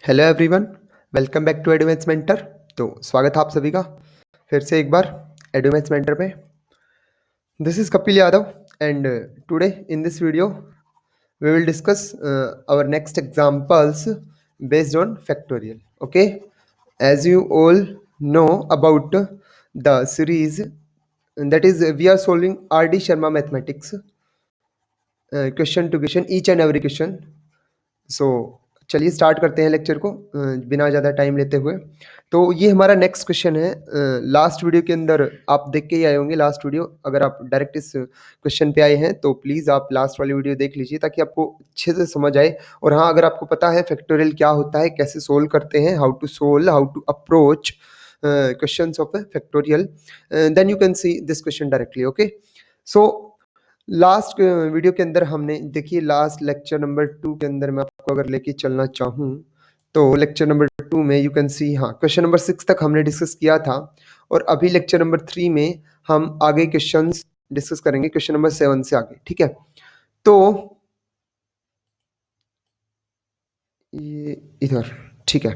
Hello everyone, welcome back to advance mentor. तो स्वागत है आप सभी का फिर से एक बार एडवांस मेंटर पे। This is Kapil Yadav and today in this video we will discuss our next examples based on factorial. Okay, as you all know about the series that is we are solving RD Sharma mathematics question to question each and every question. सो चलिए start करते हैं lecture को बिना ज़्यादा time लेते हुए। तो ये हमारा नेक्स्ट क्वेश्चन है। लास्ट वीडियो के अंदर आप देख के ही आए होंगे लास्ट वीडियो। अगर आप डायरेक्ट इस क्वेश्चन पे आए हैं तो प्लीज़ आप लास्ट वाली वीडियो देख लीजिए ताकि आपको अच्छे से समझ आए। और हाँ, अगर आपको पता है फैक्टोरियल क्या होता है, कैसे सोल्व करते हैं, how to approach questions of factorial, then you can see this question directly. Okay, so last video के अंदर हमने देखिए लास्ट लेक्चर नंबर 2 के अंदर मैं आपको अगर लेके चलना चाहूँ तो लेक्चर नंबर 2 में यू कैन सी, हाँ, क्वेश्चन नंबर 6 तक हमने डिस्कस किया था। और अभी लेक्चर नंबर 3 में हम आगे क्वेश्चंस डिस्कस करेंगे, क्वेश्चन नंबर 7 से आगे। ठीक है, तो ये इधर, ठीक है।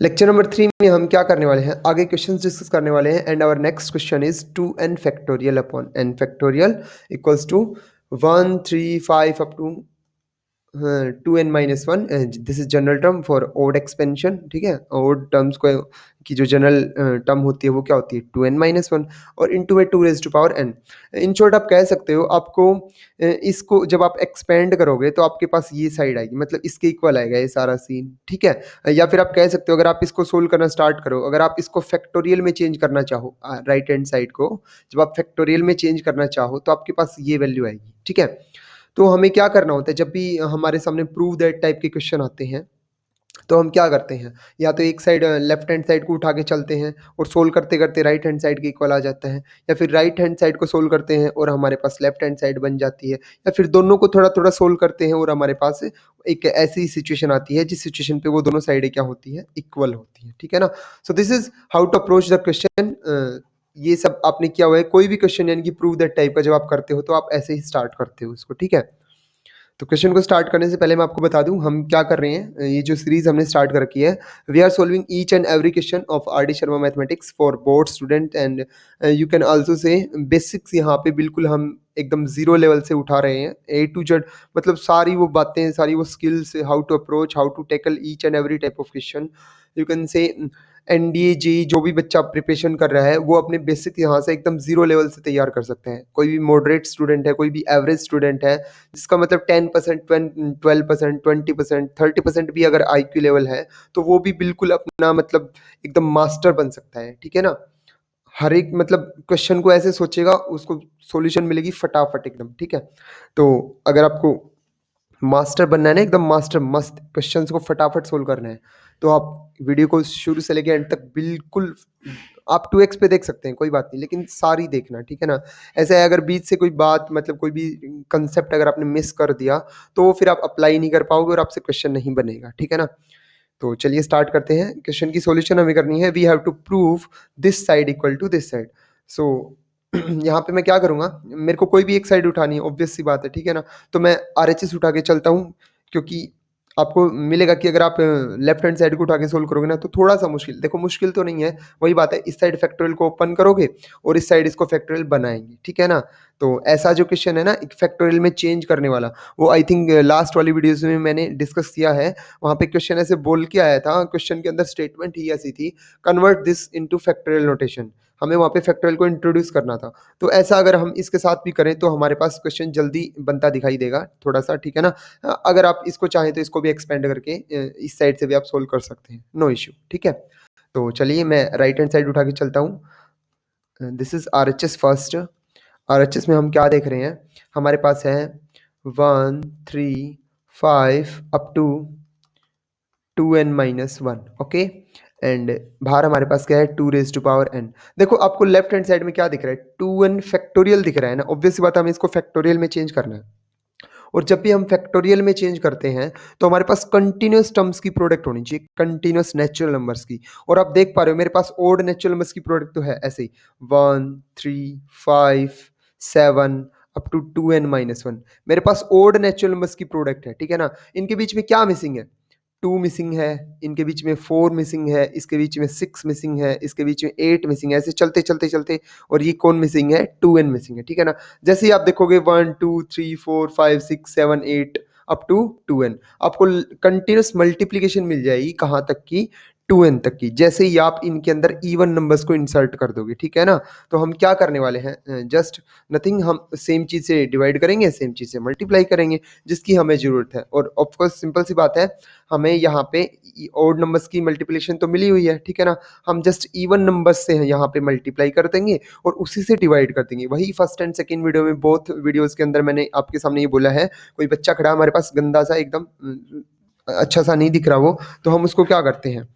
लेक्चर नंबर 3 में हम क्या करने वाले हैं, आगे क्वेश्चंस डिस्कस करने वाले हैं। And our next question is 2n factorial upon n factorial equals to 1 3 5 up to 2n-1। This is general term for odd expansion. ठीक है, ओड टर्म्स को की जो जनरल टर्म होती है वो क्या होती है, 2n-1 और इनटू में 2 raise to power n। In short आप कह सकते हो, आपको इसको जब आप एक्सपेंड करोगे तो आपके पास ये साइड आएगी, मतलब इसके इक्वल आएगा ये सारा सीन। ठीक है, या फिर आप कह सकते हो अगर आप इसको सोल्व करना स्टार्ट करो, अगर आप इसको फैक्टोरियल में चेंज करना चाहो, राइट हैंड साइड को जब आप फैक्टोरियल में चेंज करना चाहो तो आपके पास ये वैल्यू आएगी। ठीक है, तो हमें क्या करना होता है जब भी हमारे सामने प्रूव दैट टाइप के क्वेश्चन आते हैं तो हम क्या करते हैं, या तो एक साइड लेफ्ट हैंड साइड को उठा के चलते हैं और सोल्व करते करते राइट हैंड साइड के इक्वल आ जाता है, या फिर राइट हैंड साइड को सोल्व करते हैं और हमारे पास लेफ्ट हैंड साइड बन जाती है, या फिर दोनों को थोड़ा थोड़ा सोल्व करते हैं और हमारे पास एक ऐसी सिचुएशन आती है जिस सिचुएशन पे वो दोनों साइडें क्या होती है, इक्वल होती है। ठीक है ना, so this is how to approach the question. ये सब आपने किया हुआ है, कोई भी क्वेश्चन यानी कि प्रूव दैट टाइप का जब आप करते हो तो आप ऐसे ही स्टार्ट करते हो इसको। ठीक है, तो क्वेश्चन को स्टार्ट करने से पहले मैं आपको बता दूं हम क्या कर रहे हैं। ये जो सीरीज हमने स्टार्ट कर रखी है, we are solving each and every question of RD Sharma mathematics for board student and you can also say basics. यहाँ पे बिल्कुल हम एकदम जीरो लेवल से उठा रहे हैं, ए टू जेड, मतलब सारी वो बातें, सारी वो skills, how to approach, how to tackle each and every type of question. You can say NDA JEE जो भी बच्चा प्रिपरेशन कर रहा है वो अपने बेसिक यहाँ से एकदम जीरो लेवल से तैयार कर सकते हैं। कोई भी मॉडरेट स्टूडेंट है, कोई भी एवरेज स्टूडेंट है, जिसका मतलब 10%, 12%, 20%, 30% भी अगर IQ लेवल है तो वो भी बिल्कुल अपना मतलब एकदम मास्टर बन सकता है। ठीक है ना, हर एक मतलब क्वेश्चन को ऐसे सोचेगा उसको सॉल्यूशन मिलेगी फटाफट एकदम। ठीक है, तो अगर आपको मास्टर बनना है ना, एकदम मास्टर मस्त क्वेश्चंस को फटाफट सोल्व करना है, तो आप वीडियो को शुरू से लेकर एंड तक बिल्कुल आप 2x पे देख सकते हैं, कोई बात नहीं, लेकिन सारी देखना। ठीक है ना, ऐसा है अगर बीच से कोई बात मतलब कोई भी कंसेप्ट अगर आपने मिस कर दिया तो वो फिर आप अप्लाई नहीं कर पाओगे और आपसे क्वेश्चन नहीं बनेगा। ठीक है ना, तो चलिए स्टार्ट करते हैं। क्वेश्चन की सॉल्यूशन हमें करनी है, we have to prove this side equal to this side. So यहाँ पे मैं क्या करूँगा, मेरे को कोई भी एक साइड उठानी है, ऑब्वियस सी बात है। ठीक है ना, तो मैं RHS उठा के चलता हूँ, क्योंकि आपको मिलेगा कि अगर आप लेफ्ट हैंड साइड को उठा के सोल्व करोगे ना तो थोड़ा सा मुश्किल, देखो मुश्किल तो नहीं है, वही बात है, इस साइड फैक्टोरियल को ओपन करोगे और इस साइड इसको फैक्टोरियल बनाएंगे। ठीक है ना, तो ऐसा जो क्वेश्चन है ना एक फैक्टोरियल में चेंज करने वाला, वो आई थिंक लास्ट वाली वीडियोज में मैंने डिस्कस किया है। वहाँ पे क्वेश्चन ऐसे बोल के आया था, क्वेश्चन के अंदर स्टेटमेंट ही ऐसी थी, convert this into factorial notation. हमें वहाँ पे फैक्टोरियल को इंट्रोड्यूस करना था। तो ऐसा अगर हम इसके साथ भी करें तो हमारे पास क्वेश्चन जल्दी बनता दिखाई देगा थोड़ा सा। ठीक है ना, अगर आप इसको चाहें तो इसको भी एक्सपेंड करके इस साइड से भी आप सोल्व कर सकते हैं, नो इश्यू। ठीक है, तो चलिए मैं राइट हैंड साइड उठा के चलता हूँ। This is RHS first. RHS में हम क्या देख रहे हैं, हमारे पास है 1 3 5 up to 2n-1। Okay, and बाहर हमारे पास क्या है, 2 रेज टू पावर n। देखो आपको लेफ्ट हैंड साइड में क्या दिख रहा है, 2n फैक्टोरियल दिख रहा है ना, ऑब्वियस सी बात है हमें इसको फैक्टोरियल में चेंज करना है। और जब भी हम फैक्टोरियल में चेंज करते हैं तो हमारे पास कंटिन्यूस टर्म्स की प्रोडक्ट होनी चाहिए, कंटिन्यूस नेचुरल नंबर्स की। और आप देख पा रहे हो मेरे पास ओड नेचुरल नंबर्स की प्रोडक्ट तो है ऐसे ही, 1 3 5 7 अप टू 2n-1 मेरे पास ओड नेचुरल नंबर्स की प्रोडक्ट है। ठीक है ना, इनके बीच में क्या मिसिंग है, 2 मिसिंग है, इनके बीच में 4 मिसिंग है, इसके बीच में 6 मिसिंग है, इसके बीच में 8 मिसिंग है, ऐसे चलते और ये कौन मिसिंग है? 2n मिसिंग है, ठीक है ना? जैसे ही आप देखोगे 1, 2, 3, 4, 5, 6, 7, 8 अप टू 2n, आपको कंटिन्यूस मल्टीप्लीकेशन मिल जाएगी कहाँ तक की? 2n तक की। जैसे ही आप इनके अंदर इवन नंबर्स को इंसर्ट कर दोगे, ठीक है ना? तो हम क्या करने वाले हैं? जस्ट नथिंग, हम सेम चीज़ से डिवाइड करेंगे, सेम चीज़ से मल्टीप्लाई करेंगे, जिसकी हमें ज़रूरत है। और ऑफ कोर्स सिंपल सी बात है, हमें यहाँ पे ऑड नंबर्स की मल्टीप्लिकेशन तो मिली हुई है, ठीक है ना? हम जस्ट इवन नंबर्स से यहाँ पे मल्टीप्लाई कर देंगे और उसी से डिवाइड कर देंगे। वही फर्स्ट एंड सेकंड वीडियो में, बोथ वीडियोस के अंदर मैंने आपके सामने ये बोला है, कोई बच्चा खड़ा है हमारे पास गंदा सा एकदम, अच्छा सा नहीं दिख रहा वो, तो हम उसको क्या करते हैं,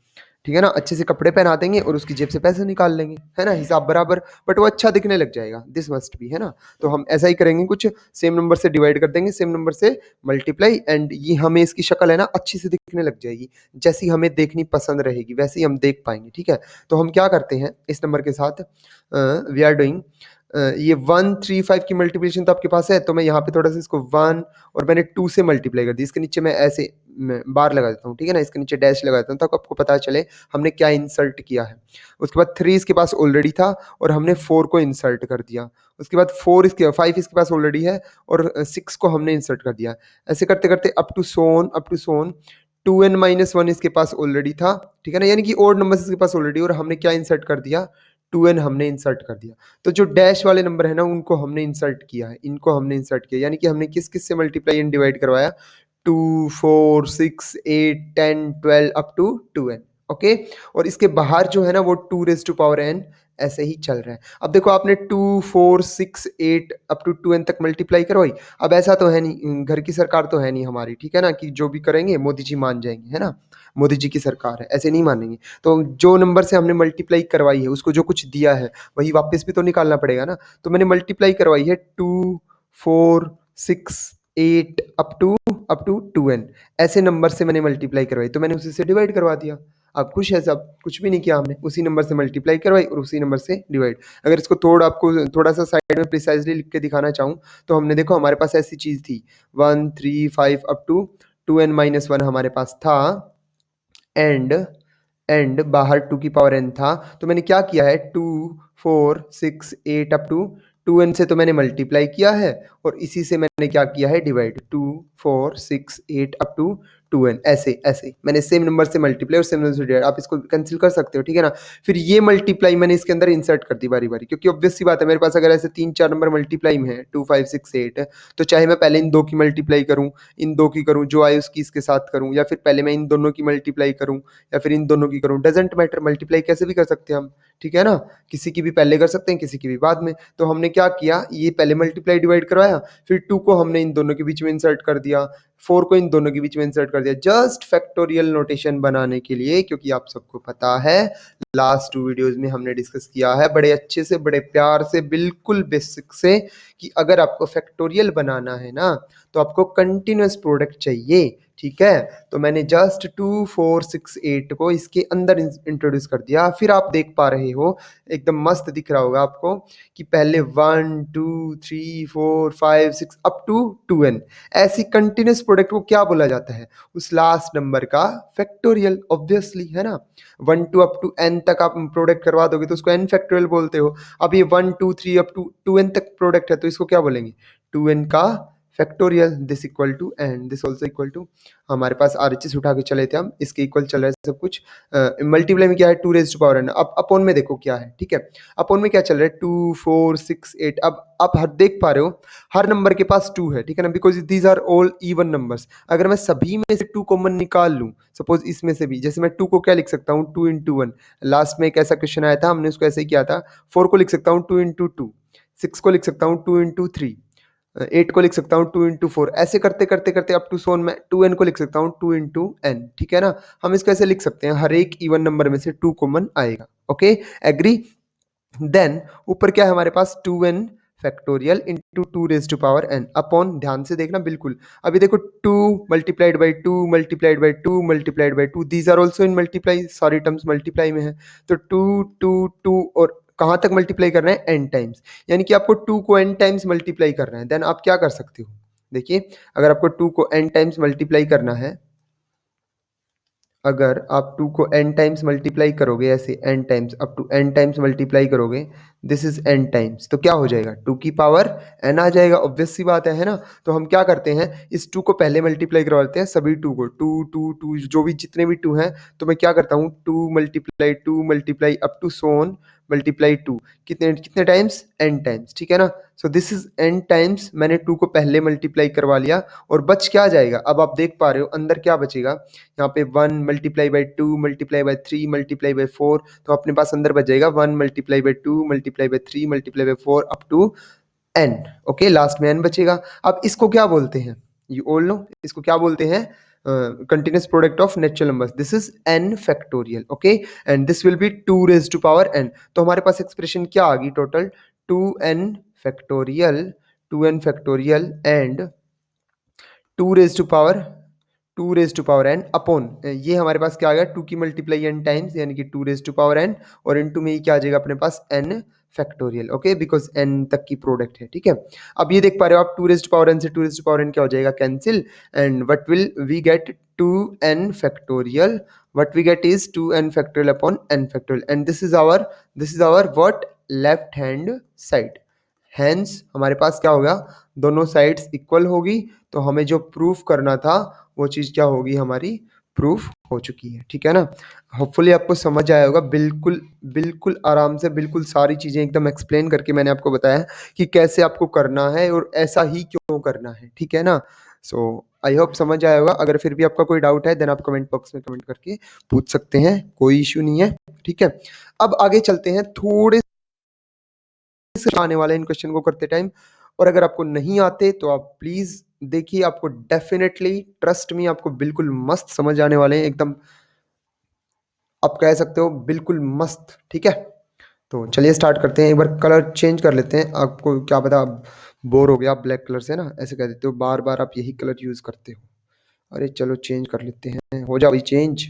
ठीक है ना, अच्छे से कपड़े पहना देंगे और उसकी जेब से पैसे निकाल लेंगे, है ना, हिसाब बराबर, बट वो अच्छा दिखने लग जाएगा, दिस मस्ट बी, है ना? तो हम ऐसा ही करेंगे, कुछ सेम नंबर से डिवाइड कर देंगे, सेम नंबर से मल्टीप्लाई, एंड ये हमें इसकी शक्ल है ना अच्छी से दिखने लग जाएगी, जैसी हमें देखनी पसंद रहेगी वैसे ही हम देख पाएंगे, ठीक है? तो हम क्या करते हैं इस नंबर के साथ, वी आर डूइंग ये 135 की मल्टीप्लिकेशन तो आपके पास है, तो मैं यहाँ पे थोड़ा सा इसको 1 और मैंने 2 से मल्टीप्लाई कर दी, इसके नीचे मैं ऐसे बार लगा देता हूँ, ठीक है ना, इसके नीचे डैश लगा देता हूँ ताकि आपको पता चले हमने क्या इंसर्ट किया है। उसके बाद 3 इसके पास ऑलरेडी था और हमने 4 को इंसर्ट कर दिया। उसके बाद 5 इसके पास ऑलरेडी है और 6 को हमने इंसर्ट कर दिया। ऐसे करते करते अप टू सोन 2n-1 इसके पास ऑलरेडी था, ठीक है ना, यानी कि ओड नंबर इसके पास ऑलरेडी, और हमने क्या इंसर्ट कर दिया? 2n हमने इंसर्ट कर दिया। तो जो डैश वाले नंबर है ना उनको हमने इंसर्ट किया है, इनको हमने इंसर्ट किया, यानी कि हमने किस किस से मल्टीप्लाई एंड डिवाइड करवाया? 2, 4, 6, 8, 10, 12 अप टू 2n, ओके। और इसके बाहर जो है ना वो 2 रेज़ टू पावर n ऐसे ही चल रहा है। अब देखो आपने 2, 4, 6, 8 अप टू 2n तक मल्टीप्लाई करवाई। अब ऐसा तो है नहीं, घर की सरकार तो है नहीं हमारी, ठीक है ना, कि जो भी करेंगे मोदी जी मान जाएंगे, है ना? मोदी जी की सरकार है, ऐसे नहीं मानेंगे। तो जो नंबर से हमने मल्टीप्लाई करवाई है उसको जो कुछ दिया है वही वापस भी तो निकालना पड़ेगा ना। तो मैंने मल्टीप्लाई करवाई है 2, 4, 6, 8 अप टू 2n, ऐसे नंबर से मैंने मल्टीप्लाई करवाई, तो मैंने उसी से डिवाइड करवा दिया। अब खुश है सब, कुछ भी नहीं किया हमने, उसी नंबर से मल्टीप्लाई करवाई और उसी नंबर से डिवाइड। अगर इसको आपको थोड़ा सा साइड में प्रिसाइजली लिख के दिखाना चाहूँ, तो हमने देखो हमारे पास ऐसी चीज़ थी, 1, 3, 5 अप टू 2n-1 हमारे पास था, एंड बाहर 2 की पावर n था। तो मैंने क्या किया है, 2, 4, 6, 8 अप टू 2n से तो मैंने मल्टीप्लाई किया है और इसी से मैंने क्या किया है, डिवाइड। 2, 4, 6, 8 अप टू 2n, ऐसे ऐसे मैंने सेम नंबर से मल्टीप्लाई और सेम नंबर से डिवाइड। आप इसको कैंसिल कर सकते हो, ठीक है ना? फिर ये मल्टीप्लाई मैंने इसके अंदर इंसर्ट कर दी बारी बारी, क्योंकि ऑब्वियस सी बात है, मेरे पास अगर ऐसे 3-4 नंबर मल्टीप्लाई में है 2, 5, 6, 8, तो चाहे मैं पहले इन दो की मल्टीप्लाई करूँ, इन दो की करूँ, जो आए उसकी इसके साथ करूँ, या फिर पहले मैं इन दोनों की मल्टीप्लाई करूँ या फिर इन दोनों की करूँ, डजेंट मैटर, मल्टीप्लाई कैसे भी कर सकते हैं हम, ठीक है ना? किसी की भी पहले कर सकते हैं, किसी की भी बाद में। तो हमने क्या किया, ये पहले मल्टीप्लाई डिवाइड करवाया, फिर 2 को हमने इन दोनों के बीच में इंसर्ट कर दिया, 4 को इन दोनों के बीच में इंसर्ट कर दिया, जस्ट फैक्टोरियल नोटेशन बनाने के लिए, क्योंकि आप सबको पता है लास्ट 2 वीडियोस में हमने डिस्कस किया है बड़े अच्छे से, बड़े प्यार से, बिल्कुल बेसिक से, कि अगर आपको फैक्टोरियल बनाना है ना तो आपको कंटिन्यूअस प्रोडक्ट चाहिए, ठीक है? तो मैंने जस्ट 2, 4, 6, 8 को इसके अंदर इंट्रोड्यूस कर दिया। फिर आप देख पा रहे हो, एकदम मस्त दिख रहा होगा आपको, कि पहले 1, 2, 3, 4, 5, 6 अप टू 2n, ऐसी कंटिन्यूअस प्रोडक्ट को क्या बोला जाता है? उस लास्ट नंबर का फैक्टोरियल, ऑब्वियसली, है ना? 1 टू अप टू n तक आप प्रोडक्ट करवा दोगे तो उसको n फैक्टोरियल बोलते हो। अब ये 1, 2, 3 अप टू 2n तक प्रोडक्ट है तो इसको क्या बोलेंगे? 2n का factorial, this equal to and this also equal to, हमारे पास आरएचएस उठा के चले थे हम, इसके इक्वल चल रहा है सब कुछ। मल्टीप्लाई में क्या है, 2 रेज़ टू पावर n। अब अपोन में देखो क्या है, ठीक है? अपोन में क्या चल रहा है, 2, 4, 6, 8। अब आप हर देख पा रहे हो हर नंबर के पास 2 है, ठीक है ना, because these are all even numbers. अगर मैं सभी में से 2 कॉमन निकाल लूँ, सपोज इसमें से भी, जैसे मैं 2 को क्या लिख सकता हूँ, 2 इंटू 1। लास्ट में एक ऐसा क्वेश्चन आया था, हमने उसको ऐसे ही किया था। 4 को लिख सकता हूँ 2 इंटू 2, 6 को लिख सकता हूँ 2 इंटू 3, 8 को लिख सकता हूँ 2 इंटू 4, ऐसे करते करते करते अप टू सोन में 2n को लिख सकता हूँ 2 इंटू n, ठीक है ना? हम इसको ऐसे लिख सकते हैं, हर एक इवन नंबर में से 2 कॉमन आएगा, ओके, एग्री? देन ऊपर क्या है हमारे पास, 2n factorial into 2 raise to power n upon, ध्यान से देखना बिल्कुल, अभी देखो 2 multiplied by 2 multiplied by 2 multiplied by 2, these are also in multiply, सारी टर्म्स मल्टीप्लाई में है। तो 2, 2, 2 और कहाँ तक मल्टीप्लाई कर रहे हैं, n टाइम्स, यानी कि आपको 2 को n टाइम्स मल्टीप्लाई करना है। देन आप क्या कर सकते हो, देखिए, अगर आपको 2 को n टाइम्स मल्टीप्लाई करना है अगर आप 2 को n टाइम्स मल्टीप्लाई करोगे ऐसे n times up to n times multiply करोगे, दिस इज़ n टाइम्स, तो क्या हो जाएगा 2 की पावर n आ जाएगा, ऑब्वियस सी बात है ना? तो हम क्या करते हैं, इस 2 को पहले मल्टीप्लाई करवा लेते हैं सभी 2 को, 2, 2, 2 जो भी जितने भी 2 हैं, तो मैं क्या करता हूँ 2 multiply up to so on multiply 2 कितने कितने टाइम्स n टाइम्स, ठीक है ना? So this is n times, मैंने 2 को पहले मल्टीप्लाई करवा लिया और बच क्या जाएगा? अब आप देख पा रहे हो अंदर क्या बचेगा, यहाँ पे 1 multiplied by 2 multiplied by 3 multiplied by 4, तो अपने पास अंदर बच जाएगा 1 multiplied by 2 multiplied by 3 multiplied by 4 up to n। Okay, last में n बचेगा। अब इसको क्या बोलते हैं, यू ऑल नो, इसको क्या बोलते हैं, continuous product of natural numbers, this is n factorial. Okay, and this will be 2 raise to power n। तो हमारे पास एक्सप्रेशन क्या आ गई total, 2n factorial, 2n factorial and 2 raise to power 2 raise to power n upon, ये हमारे पास क्या आ गया 2 की मल्टीप्लाई n टाइम्स यानी कि 2 रेज टू पावर n, और इनटू में ये क्या आ जाएगा अपने पास n factorial. Okay, because n तक की प्रोडक्ट है, ठीक है। अब ये देख पा रहे हो आप 2 रेज टू पावर n से 2 रेज टू पावर n क्या हो जाएगा, cancel, and what will we get 2n factorial, what we get is 2n factorial upon n factorial, and this is our what left hand side। Hence हमारे पास क्या होगा, दोनों sides equal होगी, तो हमें जो प्रूफ करना था वो चीज़ क्या होगी, हमारी प्रूफ हो चुकी है, ठीक है ना। होपफुली आपको समझ आया होगा, बिल्कुल बिल्कुल आराम से, बिल्कुल सारी चीज़ें एकदम एक्सप्लेन करके मैंने आपको बताया कि कैसे आपको करना है और ऐसा ही क्यों करना है, ठीक है ना। सो आई होप समझ आया होगा। अगर फिर भी आपका कोई डाउट है देन आप कमेंट बॉक्स में कमेंट करके पूछ सकते हैं, कोई इश्यू नहीं है, ठीक है। अब आगे चलते हैं, थोड़े से आने वाले इन क्वेश्चन को करते टाइम, और अगर आपको नहीं आते तो आप प्लीज देखिए, आपको डेफिनेटली ट्रस्ट मी, आपको बिल्कुल मस्त समझ आने वाले हैं, एकदम आप कह सकते हो बिल्कुल मस्त, ठीक है। तो चलिए स्टार्ट करते हैं, एक बार कलर चेंज कर लेते हैं, आपको क्या पता आप बोर हो गया आप ब्लैक कलर से ना, ऐसे कह देते हो बार बार आप यही कलर यूज करते हो। अरे चलो चेंज कर लेते हैं, हो जा भाई चेंज,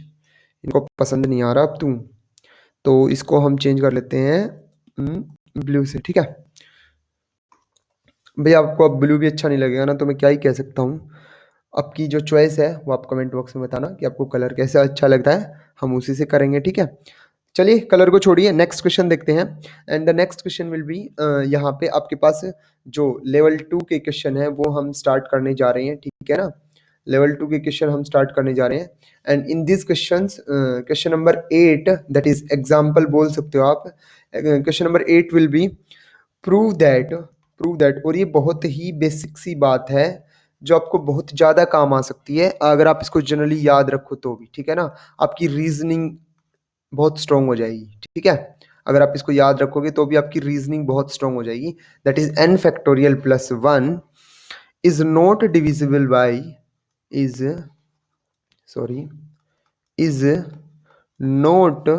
इनको पसंद नहीं आ रहा अब तू, तो इसको हम चेंज कर लेते हैं ब्लू से, ठीक है। भैया आपको अब ब्लू भी अच्छा नहीं लगेगा ना, तो मैं क्या ही कह सकता हूँ, आपकी जो चॉइस है वो आप कमेंट बॉक्स में बताना कि आपको कलर कैसा अच्छा लगता है, हम उसी से करेंगे, ठीक है। चलिए कलर को छोड़िए, नेक्स्ट क्वेश्चन देखते हैं, and the next question will be, यहाँ पे आपके पास जो लेवल 2 के क्वेश्चन है वो हम स्टार्ट करने जा रहे हैं, ठीक है ना। लेवल 2 के क्वेश्चन हम स्टार्ट करने जा रहे हैं, and in this questions question number 8 that is example बोल सकते हो आप, question number 8 will be prove that, और ये बहुत ही बेसिक सी बात है जो आपको बहुत ज़्यादा काम आ सकती है अगर आप इसको जनरली याद रखो तो भी, ठीक है ना। आपकी रीजनिंग बहुत स्ट्रांग हो जाएगी, ठीक है। अगर आप इसको याद रखोगे तो भी आपकी रीजनिंग बहुत स्ट्रांग हो जाएगी। That is n factorial plus 1 is not divisible by, is sorry is not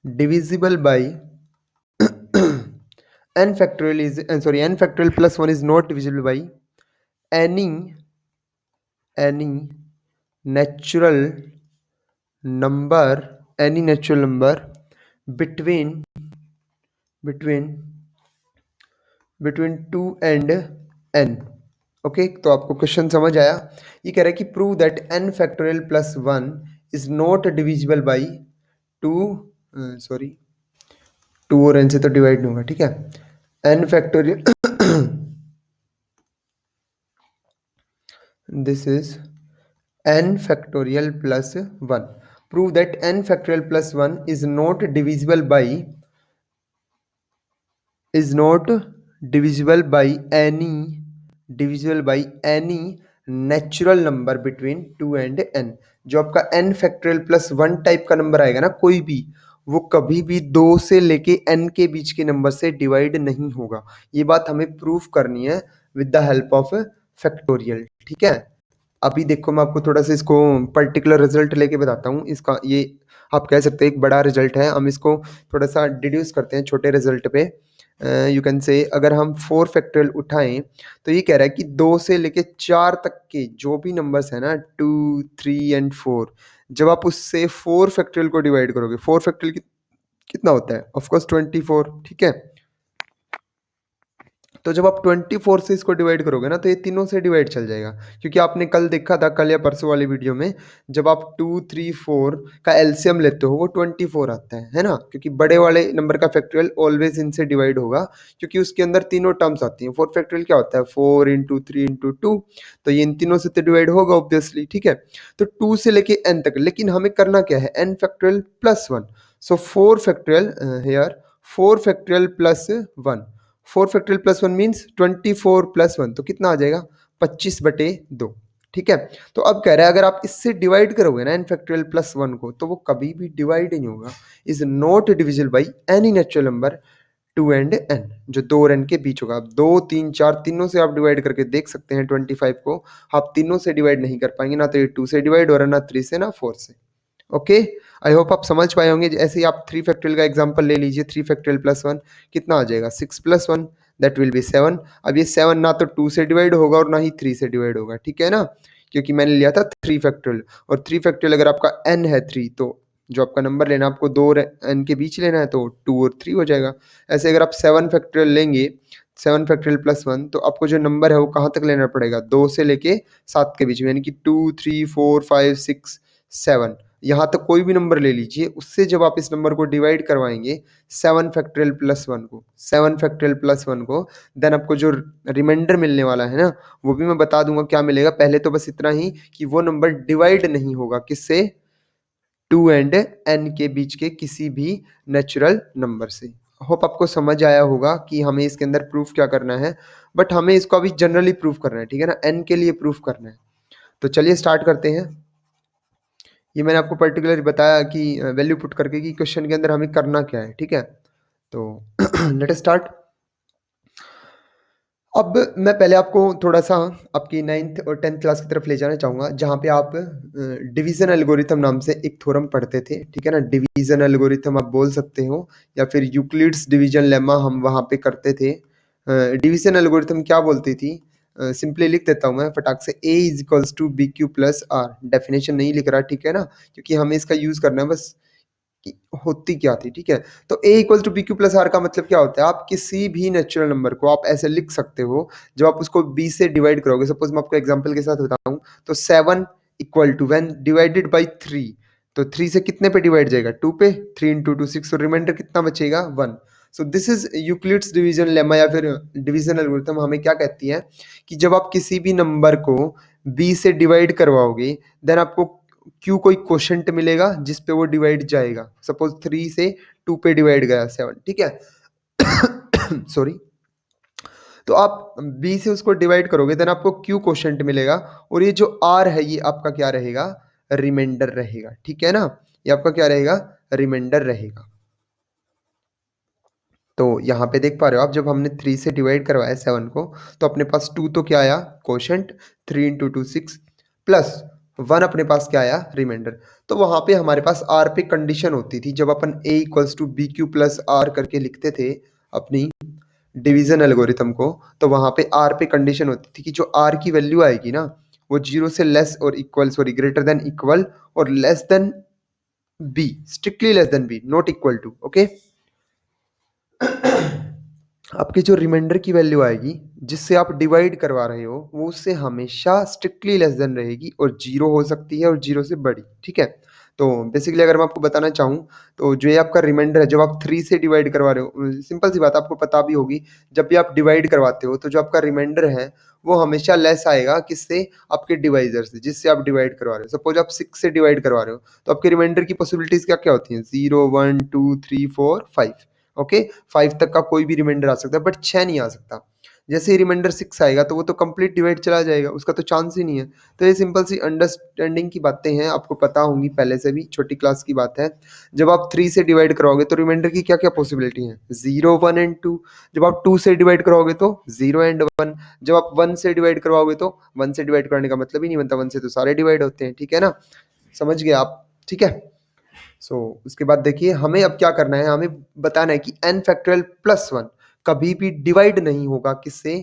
divisible by n factorial is sorry n factorial plus 1 is not divisible by any any natural number between between between 2 and n। Okay, तो आपको question समझ आया, ये कह रहा है कि prove that n factorial plus 1 is not divisible by 2, sorry 2 और n से तो डिवाइड नहीं होगा, ठीक है। n factorial this is n factorial plus 1, prove that n factorial plus 1 is not divisible by any natural number between 2 and n। जो आपका n factorial plus 1 type का नंबर आएगा ना कोई भी, वो कभी भी 2 से लेके n के बीच के नंबर से डिवाइड नहीं होगा। ये बात हमें प्रूफ करनी है with the help of factorial, ठीक है। अभी देखो मैं आपको थोड़ा सा इसको पर्टिकुलर रिजल्ट लेके बताता हूँ, इसका ये आप कह सकते हैं एक बड़ा रिजल्ट है, हम इसको थोड़ा सा डिड्यूस करते हैं छोटे रिजल्ट पे। यू कैन से अगर हम 4 फैक्टोरियल उठाएं तो ये कह रहा है कि 2 से लेके 4 तक के जो भी नंबर्स है ना 2, 3 एंड 4, जब आप उससे 4 फैक्टोरियल को डिवाइड करोगे, 4 फैक्टोरियल कितना होता है, ऑफ कोर्स 24, ठीक है। तो जब आप 24 से इसको डिवाइड करोगे ना, तो ये तीनों से डिवाइड चल जाएगा, क्योंकि आपने कल देखा था, कल या परसों वाली वीडियो में, जब आप 2, 3, 4 का एलसीएम लेते हो वो 24 आता है ना? क्योंकि बड़े वाले नंबर का फैक्टोरियल ऑलवेज इनसे डिवाइड होगा, क्योंकि उसके अंदर तीनों टर्म्स आती हैं। 4 फैक्टोरियल क्या होता है? 4 इंटू 3 इंटू 2, तो ये इन तीनों से तो डिवाइड होगा ऑब्वियसली, ठीक है? तो 2 से लेके n तक, लेकिन हमें करना क्या है? n factorial plus 1। So 4 factorial here, 4 factorial plus 1। 4 factorial plus 1 means 24 plus 1, तो कितना आ जाएगा? 25/2, ठीक है? तो अब कह रहा है अगर आप इससे डिवाइड करोगे ना n फैक्टोरियल प्लस 1 को, तो वो कभी भी डिवाइड नहीं होगा, is not divisible by any natural number 2 and n, जो 2 और n के बीच होगा। अब 2, 3, 4 तीनों से आप डिवाइड करके देख सकते हैं 25 को, आप तीनों से डिवाइड नहीं कर पाएंगे, ना तो ये 2 से डिवाइड हो रहा है, ना 3 से, ना 4 से। ओके, आई होप आप समझ पाए होंगे। ऐसे ही आप 3 फैक्टोरियल का एग्जांपल ले लीजिए। 3 फैक्टोरियल प्लस 1 कितना आ जाएगा? 6 प्लस 1, दैट विल बी 7। अब ये 7 ना तो 2 से डिवाइड होगा और ना ही 3 से डिवाइड होगा, ठीक है ना? क्योंकि मैंने लिया था 3 फैक्टोरियल, और 3 फैक्टोरियल अगर आपका n है 3, तो जो आपका नंबर लेना है आपको 2 और n के बीच लेना है, तो 2 और 3 हो जाएगा। ऐसे अगर आप 7 फैक्टोरियल लेंगे, 7 फैक्टोरियल प्लस 1, तो आपको जो नंबर है वो कहाँ तक लेना पड़ेगा? 2 से लेके 7 के बीच में, यानी कि 2, 3, 4, 5, 6, 7, यहाँ तक कोई भी नंबर ले लीजिए। उससे जब आप इस नंबर को डिवाइड करवाएंगे 7 फैक्टोरियल प्लस 1 को, 7 फैक्टोरियल प्लस 1 को, देन आपको जो रिमाइंडर मिलने वाला है ना, वो भी मैं बता दूंगा क्या मिलेगा। पहले तो बस इतना ही कि वो नंबर डिवाइड नहीं होगा, किससे? 2 एंड n के बीच के किसी भी नेचुरल नंबर से। होप आपको समझ आया होगा कि हमें इसके अंदर प्रूफ क्या करना है, बट हमें इसको अभी जनरली प्रूफ करना है, ठीक है ना? n के लिए प्रूफ करना है। तो चलिए स्टार्ट करते हैं। ये मैंने आपको पर्टिकुलर बताया कि वैल्यू पुट करके कि क्वेश्चन के अंदर हमें करना क्या है, ठीक है? तो लेट अस स्टार्ट। अब मैं पहले आपको थोड़ा-सा आपकी 9th और 10th क्लास की तरफ ले जाना चाहूँगा, जहाँ पे आप डिवीज़न एल्गोरिथम नाम से एक थ्योरम पढ़ते थे, ठीक है ना? डिवीज़न एल्गोरिथम आप बोल सकते हो, या फिर यूक्लिड्स डिवीज़न लेमा हम वहाँ पे करते थे। डिवीज़न एल्गोरिथम क्या बोलती थी? सिंपली लिख देता हूँ मैं फटाक से, A is equals to BQ plus R। Definition नहीं लिख रहा, ठीक है ना? क्योंकि हमें इसका यूज़ करना है बस कि होती क्या थी, ठीक है? तो A equal to BQ plus R का मतलब क्या होता है? आप किसी भी नेचुरल नंबर को आप ऐसे लिख सकते हो, जब आप उसको B से डिवाइड करोगे। सपोज़ मैं आपको एग्जांपल के साथ बताऊँ, तो 7 equal to when divided by 3, तो 3 से कितने पे डिवाइड जाएगा? 2 पे। 3 इंटू 2 6, तो रिमाइंडर कितना बचेगा? 1। सो this is Euclid's division lemma, या फिर डिवीजन एल्गोरिथम हमें क्या कहती है कि जब आप किसी भी नंबर को B से डिवाइड करवाओगे, देन आपको क्यू कोई क्वोशंट मिलेगा जिस पे वो डिवाइड जाएगा। सपोज 3 से 2 पे डिवाइड गया 7, ठीक है? सॉरी। तो आप बी से उसको डिवाइड करोगे, देन आपको क्यू क्वोशंट मिलेगा, और ये जो आर है ये आपका क्या रहेगा? रिमाइंडर रहेगा, ठीक है ना? ये आपका क्या रहेगा? रिमाइंडर रहेगा। तो यहाँ पे देख पा रहे हो आप, जब हमने 3 से डिवाइड करवाया 7 को, तो अपने पास 2 तो क्या आया? क्वोशंट। 3 इंटू 2 6, प्लस 1 अपने पास क्या आया? रिमाइंडर। तो वहाँ पे हमारे पास आर पे कंडीशन होती थी, जब अपन A equals to B Q plus R करके लिखते थे अपनी डिवीजन एल्गोरिथम को, तो वहाँ पे आर पे कंडीशन होती थी कि जो आर की वैल्यू आएगी ना, वो 0 से लेस और equal, sorry, greater than equal और less than B, strictly less than B, not equal to. Okay, आपकी जो रिमाइंडर की वैल्यू आएगी जिससे आप डिवाइड करवा रहे हो, वो उससे हमेशा स्ट्रिक्टली लेस देन रहेगी, और जीरो हो सकती है और जीरो से बड़ी, ठीक है? तो बेसिकली अगर मैं आपको बताना चाहूँ, तो जो ये आपका रिमाइंडर है, जब आप 3 से डिवाइड करवा रहे हो, सिंपल सी बात आपको पता भी होगी, जब भी आप डिवाइड करवाते हो तो जो आपका रिमाइंडर है वो हमेशा लेस आएगा, किससे? आपके डिवाइजर से, जिससे आप डिवाइड करवा रहे हो। सपोज आप 6 से डिवाइड करवा रहे हो, तो आपके रिमाइंडर की पॉसिबिलिटीज क्या क्या होती हैं? 0, 1, 2, 3, 4, 5। ओके, 5 तक का कोई भी रिमाइंडर आ सकता है, बट 6 नहीं आ सकता। जैसे ही रिमाइंडर 6 आएगा तो वो तो कंप्लीट डिवाइड चला जाएगा, उसका तो चांस ही नहीं है। तो ये सिंपल सी अंडरस्टैंडिंग की बातें हैं, आपको पता होंगी पहले से भी, छोटी क्लास की बात है। जब आप 3 से डिवाइड कराओगे तो रिमाइंडर की क्या क्या पॉसिबिलिटी है? 0, 1 एंड 2। जब आप 2 से डिवाइड कराओगे तो 0 एंड 1। जब आप 1 से डिवाइड करवाओगे तो 1 से डिवाइड करने का मतलब ही नहीं बनता, 1 से तो सारे डिवाइड होते हैं, ठीक है ना? समझ गए आप, ठीक है? उसके बाद देखिए हमें अब क्या करना है, हमें बताना है कि n फैक्टोरियल प्लस 1 कभी भी डिवाइड नहीं होगा, किससे?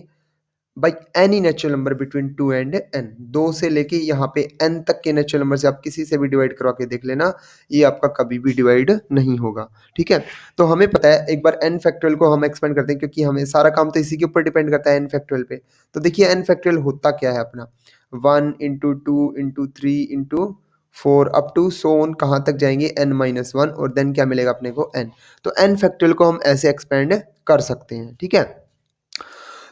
By any natural number between 2 and n, 2 से लेके यहाँ पे n तक के नेचुरल नंबर से आप किसी से भी डिवाइड करवा के देख लेना, ये आपका कभी भी डिवाइड नहीं होगा, ठीक है। तो हमें पता है, एक बार n फैक्टोरियल को हम एक्सपेंड करते हैं, क्योंकि हमें सारा काम तो इसी के ऊपर डिपेंड करता है n फैक्टोरियल पे। तो देखिए n फैक्टोरियल होता क्या है अपना, 1 into 2 into 3 into 4 up to so on, कहाँ तक जाएंगे n माइनस 1, और देन क्या मिलेगा अपने को n। तो n फैक्टोरियल को हम ऐसे एक्सपेंड कर सकते हैं, ठीक है।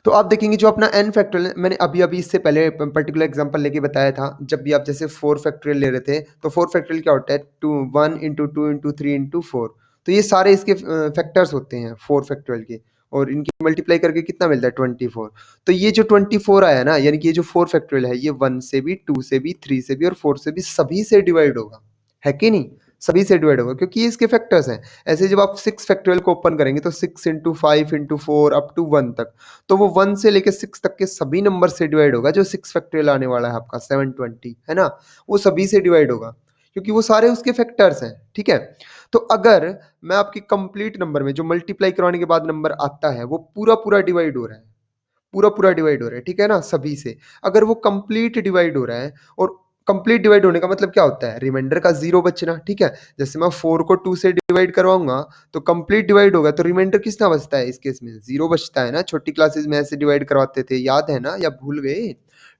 तो आप देखेंगे जो अपना n फैक्टोरियल, मैंने अभी-अभी इससे पहले पर्टिकुलर एग्जांपल लेके बताया था, जब भी आप जैसे 4 फैक्टोरियल ले रहे थे, तो 4 फैक्टोरियल क्या होता है, 2 1 इंटू 2 इंटू 3 इंटू 4। तो ये सारे इसके फैक्टर्स होते हैं 4 फैक्टोरियल के, और इनकी मल्टीप्लाई करके कितना मिलता है 24। तो ये जो 24 आया ना, यानी कि ये जो 4 फैक्टोरियल है, ये 1 से भी, 2 से भी, 3 से भी और 4 से भी, सभी से डिवाइड होगा, है कि नहीं? सभी से डिवाइड होगा, क्योंकि ये इसके फैक्टर्स हैं। ऐसे जब आप 6 फैक्टोरियल को ओपन करेंगे, तो 6 इंटू 5 इंटू 4 अप टू 1 तक, तो वो 1 से लेके 6 तक के सभी नंबर से डिवाइड होगा। जो 6 फैक्टोरियल आने वाला है आपका 720, है ना? वो सभी से डिवाइड होगा, क्योंकि वो सारे उसके फैक्टर्स हैं, ठीक है? तो अगर मैं आपकी कंप्लीट नंबर में जो मल्टीप्लाई करवाने के बाद नंबर आता है, वो पूरा-पूरा डिवाइड हो रहा है, पूरा-पूरा डिवाइड हो रहा है, ठीक है ना? सभी से। अगर वो कंप्लीट डिवाइड हो रहा है, और कंप्लीट डिवाइड होने का मतलब क्या होता है? रिमाइंडर का 0 बचना, ठीक है? जैसे मैं 4 को 2 से डिवाइड करवाऊँगा, तो कंप्लीट डिवाइड होगा, तो रिमाइंडर कितना बचता है इस केस में? 0 बचता है ना? छोटी क्लासेस में ऐसे डिवाइड करवाते थे, याद है ना, या भूल गए?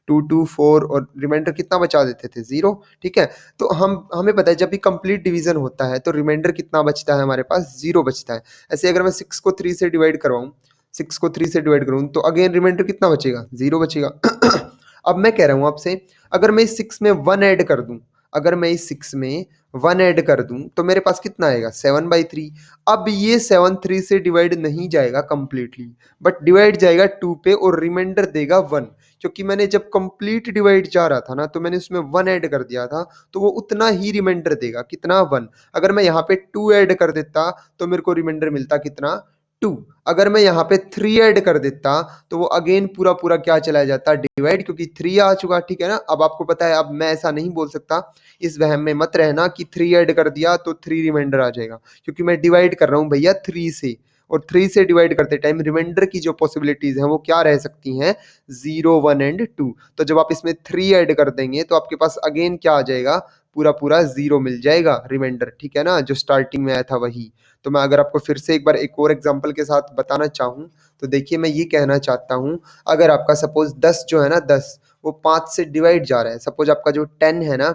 2, 2, 4 और रिमाइंडर कितना बचा देते थे? 0, ठीक है? तो हमें पता है, जब भी कंप्लीट डिवीज़न होता है, तो रिमाइंडर कितना बचता है हमारे पास? 0 बचता है। ऐसे अगर मैं 6 को 3 से डिवाइड करवाऊँ, 6 को 3 से डिवाइड करूँ, तो अगेन रिमाइंडर कितना बचेगा? 0 बचेगा। अब मैं कह रहा हूँ आपसे, अगर मैं इस 6 में 1 ऐड कर दूँ, अगर मैं इस 6 में 1 ऐड कर दूँ, तो मेरे पास कितना आएगा? 7/3। अब ये 7 3 से डिवाइड नहीं जाएगा कंप्लीटली, बट डिवाइड जाएगा 2 पे, और रिमाइंडर देगा 1, क्योंकि मैंने जब कंप्लीट डिवाइड जा रहा था ना, तो मैंने उसमें 1 ऐड कर दिया था, तो वो उतना ही रिमाइंडर देगा, कितना? 1। अगर मैं यहाँ पे 2 ऐड कर देता, तो मेरे को रिमाइंडर मिलता कितना? 2। अगर मैं यहाँ पे 3 ऐड कर देता, तो वो अगेन पूरा-पूरा क्या चला जाता? डिवाइड, क्योंकि 3 आ चुका, ठीक है ना? अब आपको पता है, अब मैं ऐसा नहीं बोल सकता, इस वहम में मत रहना कि 3 ऐड कर दिया तो 3 रिमाइंडर आ जाएगा, क्योंकि मैं डिवाइड कर रहा हूँ भैया 3 से, और 3 से डिवाइड करते टाइम रिमाइंडर की जो पॉसिबिलिटीज़ हैं, वो क्या रह सकती हैं? 0, 1 एंड 2। तो जब आप इसमें 3 ऐड कर देंगे, तो आपके पास अगेन क्या आ जाएगा? पूरा-पूरा 0 मिल जाएगा रिमाइंडर, ठीक है ना? जो स्टार्टिंग में आया था वही। तो मैं अगर आपको फिर से एक बार एक और एग्जांपल के साथ बताना चाहूँ, तो देखिए मैं ये कहना चाहता हूँ, अगर आपका सपोज़ 10 जो है ना, 10 वो 5 से डिवाइड जा रहा है। सपोज़ आपका जो 10 है ना,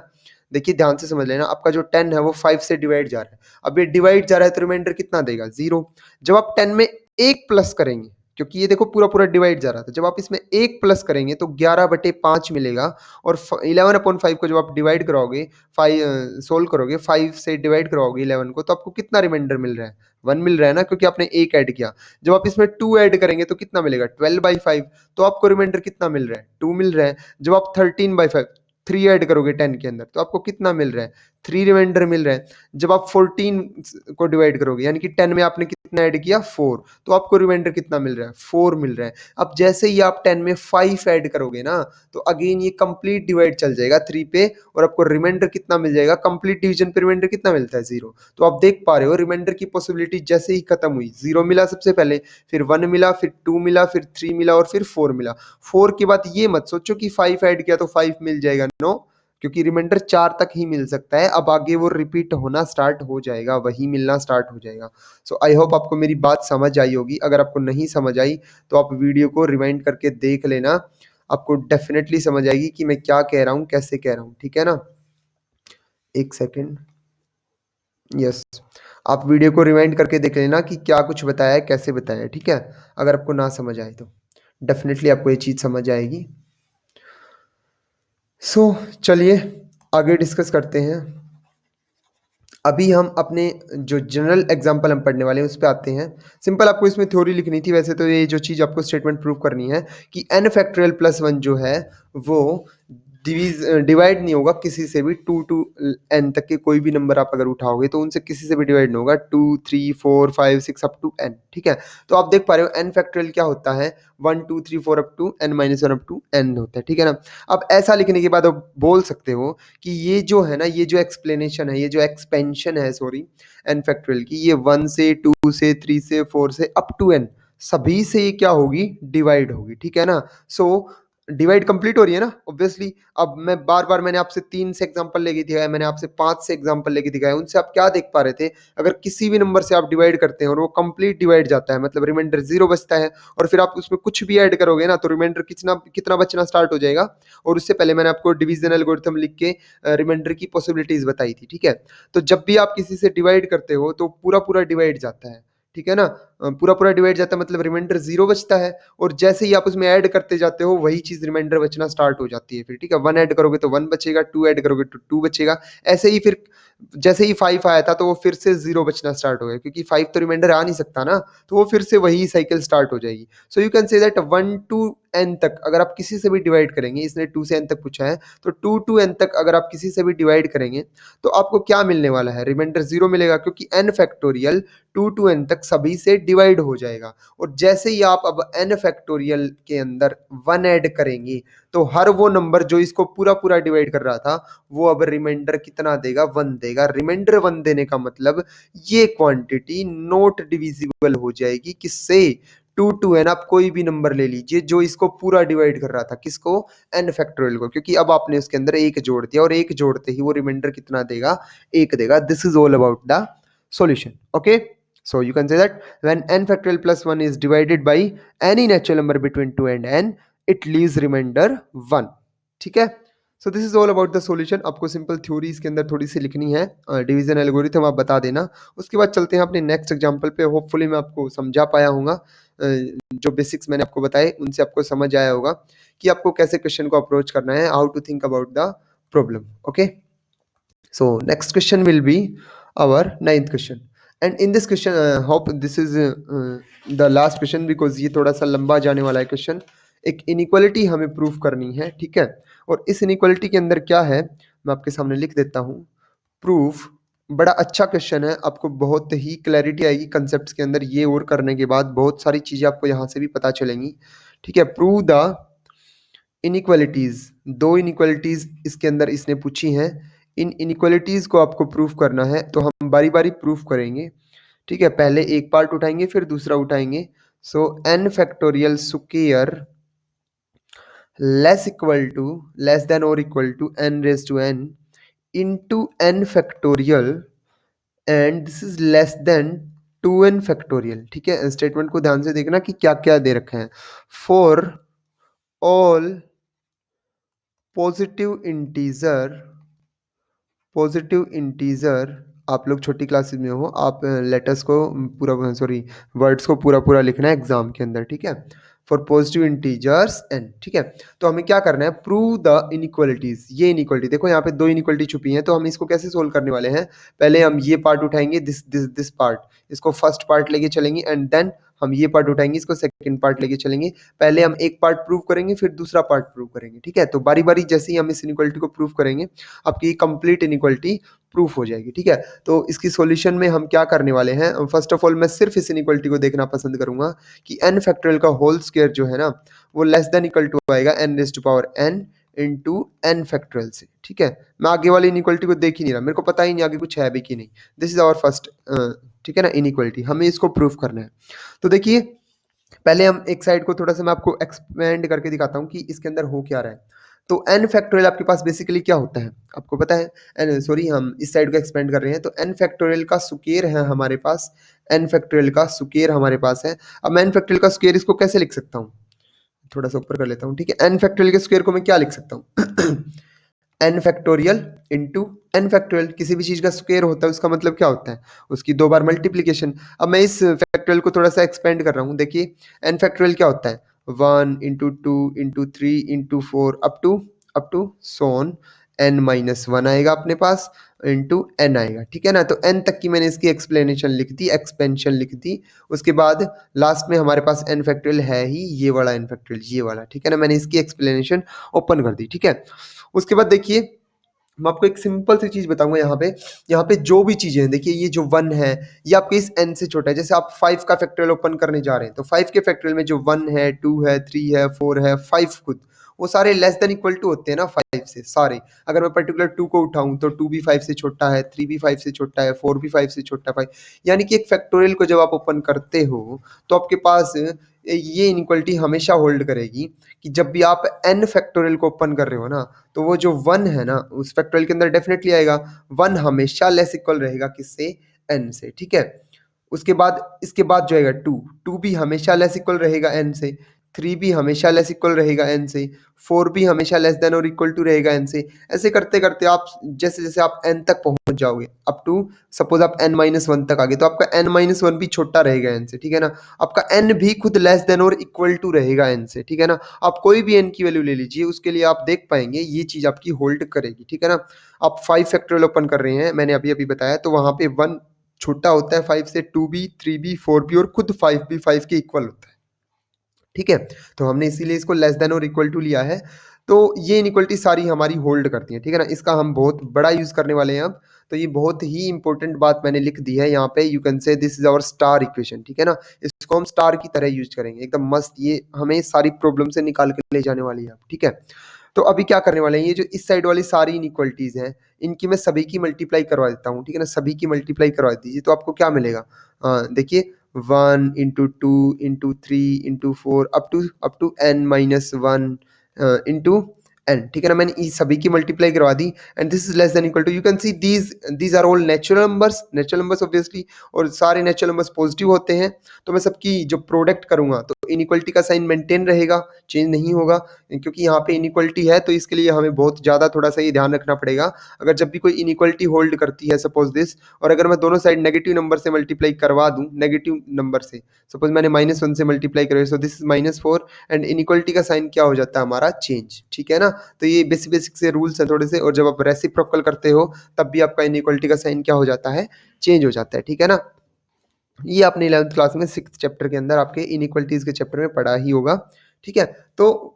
देखिए ध्यान से समझ लेना, आपका जो 10 है वो 5 से डिवाइड जा रहा है। अब ये डिवाइड जा रहा है, तो रिमाइंडर कितना देगा? 0। जब आप 10 में 1 प्लस करेंगे, क्योंकि ये देखो पूरा-पूरा डिवाइड जा रहा था। जब आप इसमें 1 प्लस करेंगे, तो 11/5 मिलेगा, और 11/5 को जब आप डिवाइड कराओगे, सोल्व करोगे, 5 से डिवाइड करवाओगे 11 को, तो आपको कितना रिमाइंडर मिल रहा है? 1 मिल रहा है ना, क्योंकि आपने 1 ऐड किया। जब आप इसमें 2 ऐड करेंगे, तो कितना मिलेगा? 12/5। तो आपको रिमाइंडर कितना मिल रहा है? 2 मिल रहा है। जब आप 13/5 3 ऐड करोगे 10 के अंदर, तो आपको कितना मिल रहा है? 3 रिमाइंडर मिल रहा है। जब आप 14 को डिवाइड करोगे, यानी कि 10 में आपने कितना ऐड किया? 4, तो आपको रिमाइंडर कितना मिल रहा है? 4 मिल रहा है। अब जैसे ही आप 10 में 5 ऐड करोगे ना, तो अगेन ये कंप्लीट डिवाइड चल जाएगा 3 पे, और आपको रिमाइंडर कितना मिल जाएगा? कंप्लीट डिवीजन पे रिमाइंडर कितना मिलता है? 0। तो आप देख पा रहे हो, रिमाइंडर की पॉसिबिलिटी जैसे ही खत्म हुई, 0 मिला सबसे पहले, फिर 1 मिला, फिर 2 मिला, फिर 3 मिला, और फिर 4 मिला। 4 के बाद ये मत सोचो कि 5 ऐड किया तो 5 मिल जाएगा, नो, क्योंकि रिमाइंडर 4 तक ही मिल सकता है। अब आगे वो रिपीट होना स्टार्ट हो जाएगा, वही मिलना स्टार्ट हो जाएगा। सो आई होप आपको मेरी बात समझ आई होगी। अगर आपको नहीं समझ आई, तो आप वीडियो को रिवाइंड करके देख लेना, आपको डेफिनेटली समझ आएगी कि मैं क्या कह रहा हूँ, कैसे कह रहा हूँ, ठीक है ना? 1 सेकंड। यस, आप वीडियो को रिवाइंड करके देख लेना कि क्या कुछ बताया है, कैसे बताया है, ठीक है? अगर आपको ना समझ आए तो। डेफिनेटली आपको ये चीज़ समझ आएगी। सो चलिए आगे डिस्कस करते हैं। अभी हम अपने जो जनरल एग्जांपल हम पढ़ने वाले हैं, उस पे आते हैं। सिंपल आपको इसमें थ्योरी लिखनी थी, वैसे तो ये जो चीज़ आपको स्टेटमेंट प्रूव करनी है कि n फैक्टोरियल प्लस 1 जो है, वो डिवाइड नहीं होगा किसी से भी। 2 टू n तक के कोई भी नंबर आप अगर उठाओगे, तो उनसे किसी से भी डिवाइड नहीं होगा। 2 3 4 5 6 अप टू n, ठीक है? तो आप देख पा रहे हो n फैक्टोरियल क्या होता है, 1 2 3 4 up to n minus 1 up to n होता है, ठीक है ना? अब ऐसा लिखने के बाद आप बोल सकते हो कि ये जो है ना, ये जो एक्सप्लेनेशन है, ये जो एक्सपेंशन है, सॉरी, n फैक्टोरियल की, ये 1 से 2 से 3 से 4 से अप टू n सभी से ये क्या होगी, डिवाइड होगी, ठीक है ना। सो डिवाइड कंप्लीट हो रही है ना ऑब्वियसली। अब मैं बार बार मैंने आपसे 3 से एग्जांपल लेके दिखाया, मैंने आपसे 5 से एग्जांपल लेके दिखाया, उनसे आप क्या देख पा रहे थे, अगर किसी भी नंबर से आप डिवाइड करते हैं और वो कंप्लीट डिवाइड जाता है मतलब रिमाइंडर 0 बचता है, और फिर आप उसमें कुछ भी ऐड करोगे ना तो रिमाइंडर कितना कितना बचना स्टार्ट हो जाएगा। और उससे पहले मैंने आपको डिवीजन एल्गोरिथम लिख के रिमाइंडर की पॉसिबिलिटीज बताई थी, ठीक है। तो जब भी आप किसी से डिवाइड करते हो तो पूरा पूरा डिवाइड जाता है, ठीक है ना। पूरा पूरा डिवाइड जाता है मतलब रिमाइंडर 0 बचता है, और जैसे ही आप उसमें ऐड करते जाते हो वही चीज रिमाइंडर बचना स्टार्ट हो जाती है फिर, ठीक है। 1 ऐड करोगे तो 1 बचेगा, 2 ऐड करोगे तो 2 बचेगा। ऐसे ही फिर जैसे ही 5 आया था तो वो फिर से 0 बचना स्टार्ट हो गया, क्योंकि 5 तो रिमाइंडर आ नहीं सकता ना, तो वो फिर से वही साइकिल स्टार्ट हो जाएगी। So you can say that 1 to n तक अगर आप किसी से भी डिवाइड करेंगे, इसने 2 से n तक पूछा है, तो 2 टू n तक अगर आप किसी से भी डिवाइड करेंगे तो आपको क्या मिलने वाला है, रिमाइंडर 0 मिलेगा, क्योंकि n फैक्टोरियल 2 टू n तक सभी से डिवाइड हो जाएगा। और जैसे ही आप अब n फैक्टोरियल के अंदर 1 ऐड करेंगे तो हर वो नंबर जो इसको पूरा पूरा डिवाइड कर रहा था वो अब रिमाइंडर कितना देगा, 1 देगा। रिमाइंडर 1 देने का मतलब ये क्वांटिटी नॉट डिविजिबल हो जाएगी किससे, 2 टू n। आप कोई भी नंबर ले लीजिए जो इसको पूरा डिवाइड कर रहा था, किसको, n फैक्टोरियल को, क्योंकि अब आपने उसके अंदर एक जोड़ दिया और एक जोड़ते ही वो रिमाइंडर कितना देगा, एक देगा। This is all about the solution, okay। So you can say that when n factorial plus 1 is divided by any natural number between 2 and n, it leaves remainder 1, ठीक है। सो this is all about the solution. आपको simple theory इसके अंदर थोड़ी सी लिखनी है, division algorithm आप बता देना। उसके बाद चलते हैं अपने नेक्स्ट एग्जांपल पे। होपफुली मैं आपको समझा पाया हूँगा, जो बेसिक्स मैंने आपको बताए उनसे आपको समझ आया होगा कि आपको कैसे क्वेश्चन को अप्रोच करना है, how to think about the problem, okay. So next question will be our ninth question, and in this question, hope this is the last question because ये थोड़ा सा लंबा जाने वाला है क्वेश्चन। एक इनइक्वालिटी हमें प्रूफ करनी है, ठीक है। और इस इनइक्वालिटी के अंदर क्या है मैं आपके सामने लिख देता हूँ। प्रूफ बड़ा अच्छा क्वेश्चन है, आपको बहुत ही क्लैरिटी आएगी कंसेप्ट के अंदर, ये और करने के बाद बहुत सारी चीज़ें आपको यहाँ से भी पता चलेंगी, ठीक है। प्रूव द इनइक्वालिटीज, दो इनइक्वालिटीज इसके अंदर इसने पूछी हैं। इन इनइक्वालिटीज को आपको प्रूफ करना है, तो हम बारी बारी प्रूफ करेंगे, ठीक है। पहले एक पार्ट उठाएंगे फिर दूसरा उठाएंगे। So n factorial square less than और equal to n raise to n into n factorial, and this is less than 2n factorial, ठीक है। स्टेटमेंट को ध्यान से देखना कि क्या क्या दे रखे हैं। फॉर ऑल पॉजिटिव इंटीजर, आप लोग छोटी क्लासेस में हो, आप लेटर्स को पूरा, सॉरी, वर्ड्स को पूरा पूरा लिखना है एग्जाम के अंदर, ठीक है। फॉर पॉजिटिव इंटीजर्स एन, ठीक है। तो हमें क्या करना है, प्रूव द इनइक्वालिटीज। ये इनइक्वालिटी देखो, यहाँ पे दो इनइक्वालिटी छुपी हैं, तो हम इसको कैसे सोल्व करने वाले हैं। पहले हम ये पार्ट उठाएंगे, दिस पार्ट, इसको फर्स्ट पार्ट लेके चलेंगे, एंड देन हम ये पार्ट उठाएंगे, इसको सेकंड पार्ट लेके चलेंगे। पहले हम एक पार्ट प्रूव करेंगे फिर दूसरा पार्ट प्रूव करेंगे, ठीक है। तो बारी बारी जैसे ही हम इस इनइक्वालिटी को प्रूव करेंगे आपकी कंप्लीट इनइक्वालिटी प्रूफ हो जाएगी, ठीक है। तो इसकी सॉल्यूशन में हम क्या करने वाले हैं, फर्स्ट ऑफ ऑल मैं सिर्फ इस इनइक्वालिटी को देखना पसंद करूंगा कि n फैक्टोरियल का होल स्क्वायर जो है ना वो लेस देन इक्वल टू आएगा n raise to power n into n factorial से, ठीक है। मैं आगे वाली इनइक्वालिटी को देख ही नहीं रहा, मेरे को पता ही नहीं आगे कुछ है भी कि नहीं। दिस इज आवर फर्स्ट, ठीक है ना, इनइक्वालिटी हमें इसको प्रूफ करना है। तो देखिए पहले हम एक साइड को थोड़ा सा मैं आपको एक्सपेंड करके दिखाता हूँ कि इसके अंदर हो क्या रहा है। तो n फैक्टोरियल आपके पास बेसिकली क्या होता है आपको पता है, एन सॉरी हम इस साइड को एक्सपेंड कर रहे हैं, तो n फैक्टोरियल का स्क्वायर है हमारे पास, n फैक्टोरियल का स्क्वायर हमारे पास है। अब मैं n फैक्टोरियल का स्क्वायर इसको कैसे लिख सकता हूँ, थोड़ा सा ऊपर कर लेता हूँ, ठीक है। n फैक्टोरियल के स्क्वायर को मैं क्या लिख सकता हूँ n factorial into n factorial, किसी भी चीज का स्क्वायर होता है उसका मतलब क्या होता है, उसकी दो बार मल्टीप्लीकेशन। अब मैं इस फैक्टोरियल को थोड़ा सा एक्सपेंड कर रहा हूँ, देखिए n फैक्टोरियल क्या होता है, 1 into 2 into 3 into 4 up to so on n minus 1 आएगा अपने पास, इंटू n आएगा, ठीक है ना। तो n तक की मैंने इसकी एक्सप्लेनेशन लिख दी, एक्सपेंशन लिख दी। उसके बाद लास्ट में हमारे पास n फैक्टोरियल है ही ये वाला n फैक्टोरियल, ये वाला, ठीक है ना। मैंने इसकी एक्सप्लेनेशन ओपन कर दी, ठीक है। उसके बाद देखिए मैं आपको एक सिंपल सी चीज बताऊंगा, यहाँ पे जो भी चीजें हैं, देखिए ये जो 1 है ये आपके इस n से छोटा है। जैसे आप 5 का फैक्टोरियल ओपन करने जा रहे हैं तो 5 के फैक्टोरियल में जो 1 है, 2 है, 3 है, 4 है, 5 खुद वो सारे लेस देन इक्वल टू होते हैं ना 5 से सारे। अगर मैं पर्टिकुलर 2 को उठाऊँ तो 2 भी 5 से छोटा है, 3 भी 5 से छोटा है, 4 भी 5 से छोटा है 5। यानी कि एक फैक्टोरियल को जब आप ओपन करते हो तो आपके पास ये इनइक्वालिटी हमेशा होल्ड करेगी कि जब भी आप n फैक्टोरियल को ओपन कर रहे हो ना, तो वो जो 1 है ना उस फैक्टोरियल के अंदर डेफिनेटली आएगा। 1 हमेशा लेस इक्वल रहेगा किससे? n से, ठीक है? उसके बाद इसके बाद जो आएगा 2, 2 भी हमेशा लेस इक्वल रहेगा n से, 3 भी हमेशा लेस इक्वल रहेगा n से, 4 भी हमेशा लेस देन और इक्वल टू रहेगा n से। ऐसे करते-करते आप जैसे-जैसे आप n तक पहुँच जाओगे, अप टू सपोज़ आप n-1 तक आ गए, तो आपका n-1 भी छोटा रहेगा n से, ठीक है ना? आपका n भी खुद लेस देन और इक्वल टू रहेगा n से, ठीक है ना? आप कोई भी n की वैल्यू ले लीजिए, उसके लिए आप देख पाएँगे ये चीज़ आपकी होल्ड करेगी, ठीक है ना? आप 5 फैक्टोरियल ओपन कर रहे हैं, मैंने अभी-अभी बताया, तो वहाँ पे 1 छोटा होता है 5 से, 2 भी, 3 भी, 4 भी और खुद 5 भी 5 के इक्वल होता है। ठीक है? तो हमने इसीलिए इसको लेस देन और इक्वल टू लिया है। तो ये इनइक्वालिटी सारी हमारी होल्ड करती हैं, ठीक है ना? इसका हम बहुत बड़ा यूज़ करने वाले हैं अब। तो ये बहुत ही इम्पोर्टेंट बात मैंने लिख दी है यहाँ पे, you can say this is our star equation, ठीक है ना? इसको हम स्टार की तरह यूज़ करेंगे, एकदम मस्त, ये हमें सारी प्रॉब्लम से निकाल के ले जाने वाली है अब, ठीक है? तो अभी क्या करने वाले हैं, ये जो इस साइड वाली सारी इनइक्वालिटीज़ हैं, इनकी मैं सभी की मल्टीप्लाई करवा देता हूँ, ठीक है ना? सभी की मल्टीप्लाई करवा दीजिए, तो आपको क्या मिलेगा? देखिए 1 into 2 into 3 into 4 up to n-1 into n, ठीक है ना? मैंने ये सभी की मल्टीप्लाई करवा दी and this is less than equal to, you can see these are all natural numbers obviously, और सारे नेचुरल नंबर्स पॉजिटिव होते हैं। तो मैं सबकी जो प्रोडक्ट करूंगा तो इनइक्वालिटी का साइन मेंटेन रहेगा, चेंज नहीं होगा, क्योंकि यहाँ पे इनइक्वालिटी है, तो इसके लिए हमें बहुत ज़्यादा थोड़ा सा ये ध्यान रखना पड़ेगा। अगर जब भी कोई इनइक्वालिटी होल्ड करती है, सपोज दिस, और अगर मैं दोनों साइड नेगेटिव नंबर से मल्टीप्लाई करवा दूं, नेगेटिव नंबर से, सपोज मैंने -1 से मल्टीप्लाई करा, सो दिस इज -4 एंड इनइक्वालिटी का साइन क्या हो जाता है हमारा? चेंज, ठीक है ना? तो ये बेसिक बेसिक से रूल्स हैं थोड़े से, और जब आप रेसिप्रोकल करते हो तब भी आपका इनइक्वालिटी का साइन क्या हो जाता है? चेंज हो जाता है, ठीक है ना? ये आपने 11th क्लास में 6th चैप्टर के अंदर आपके इनइक्वालिटीज के चैप्टर में पढ़ा ही होगा, ठीक है? तो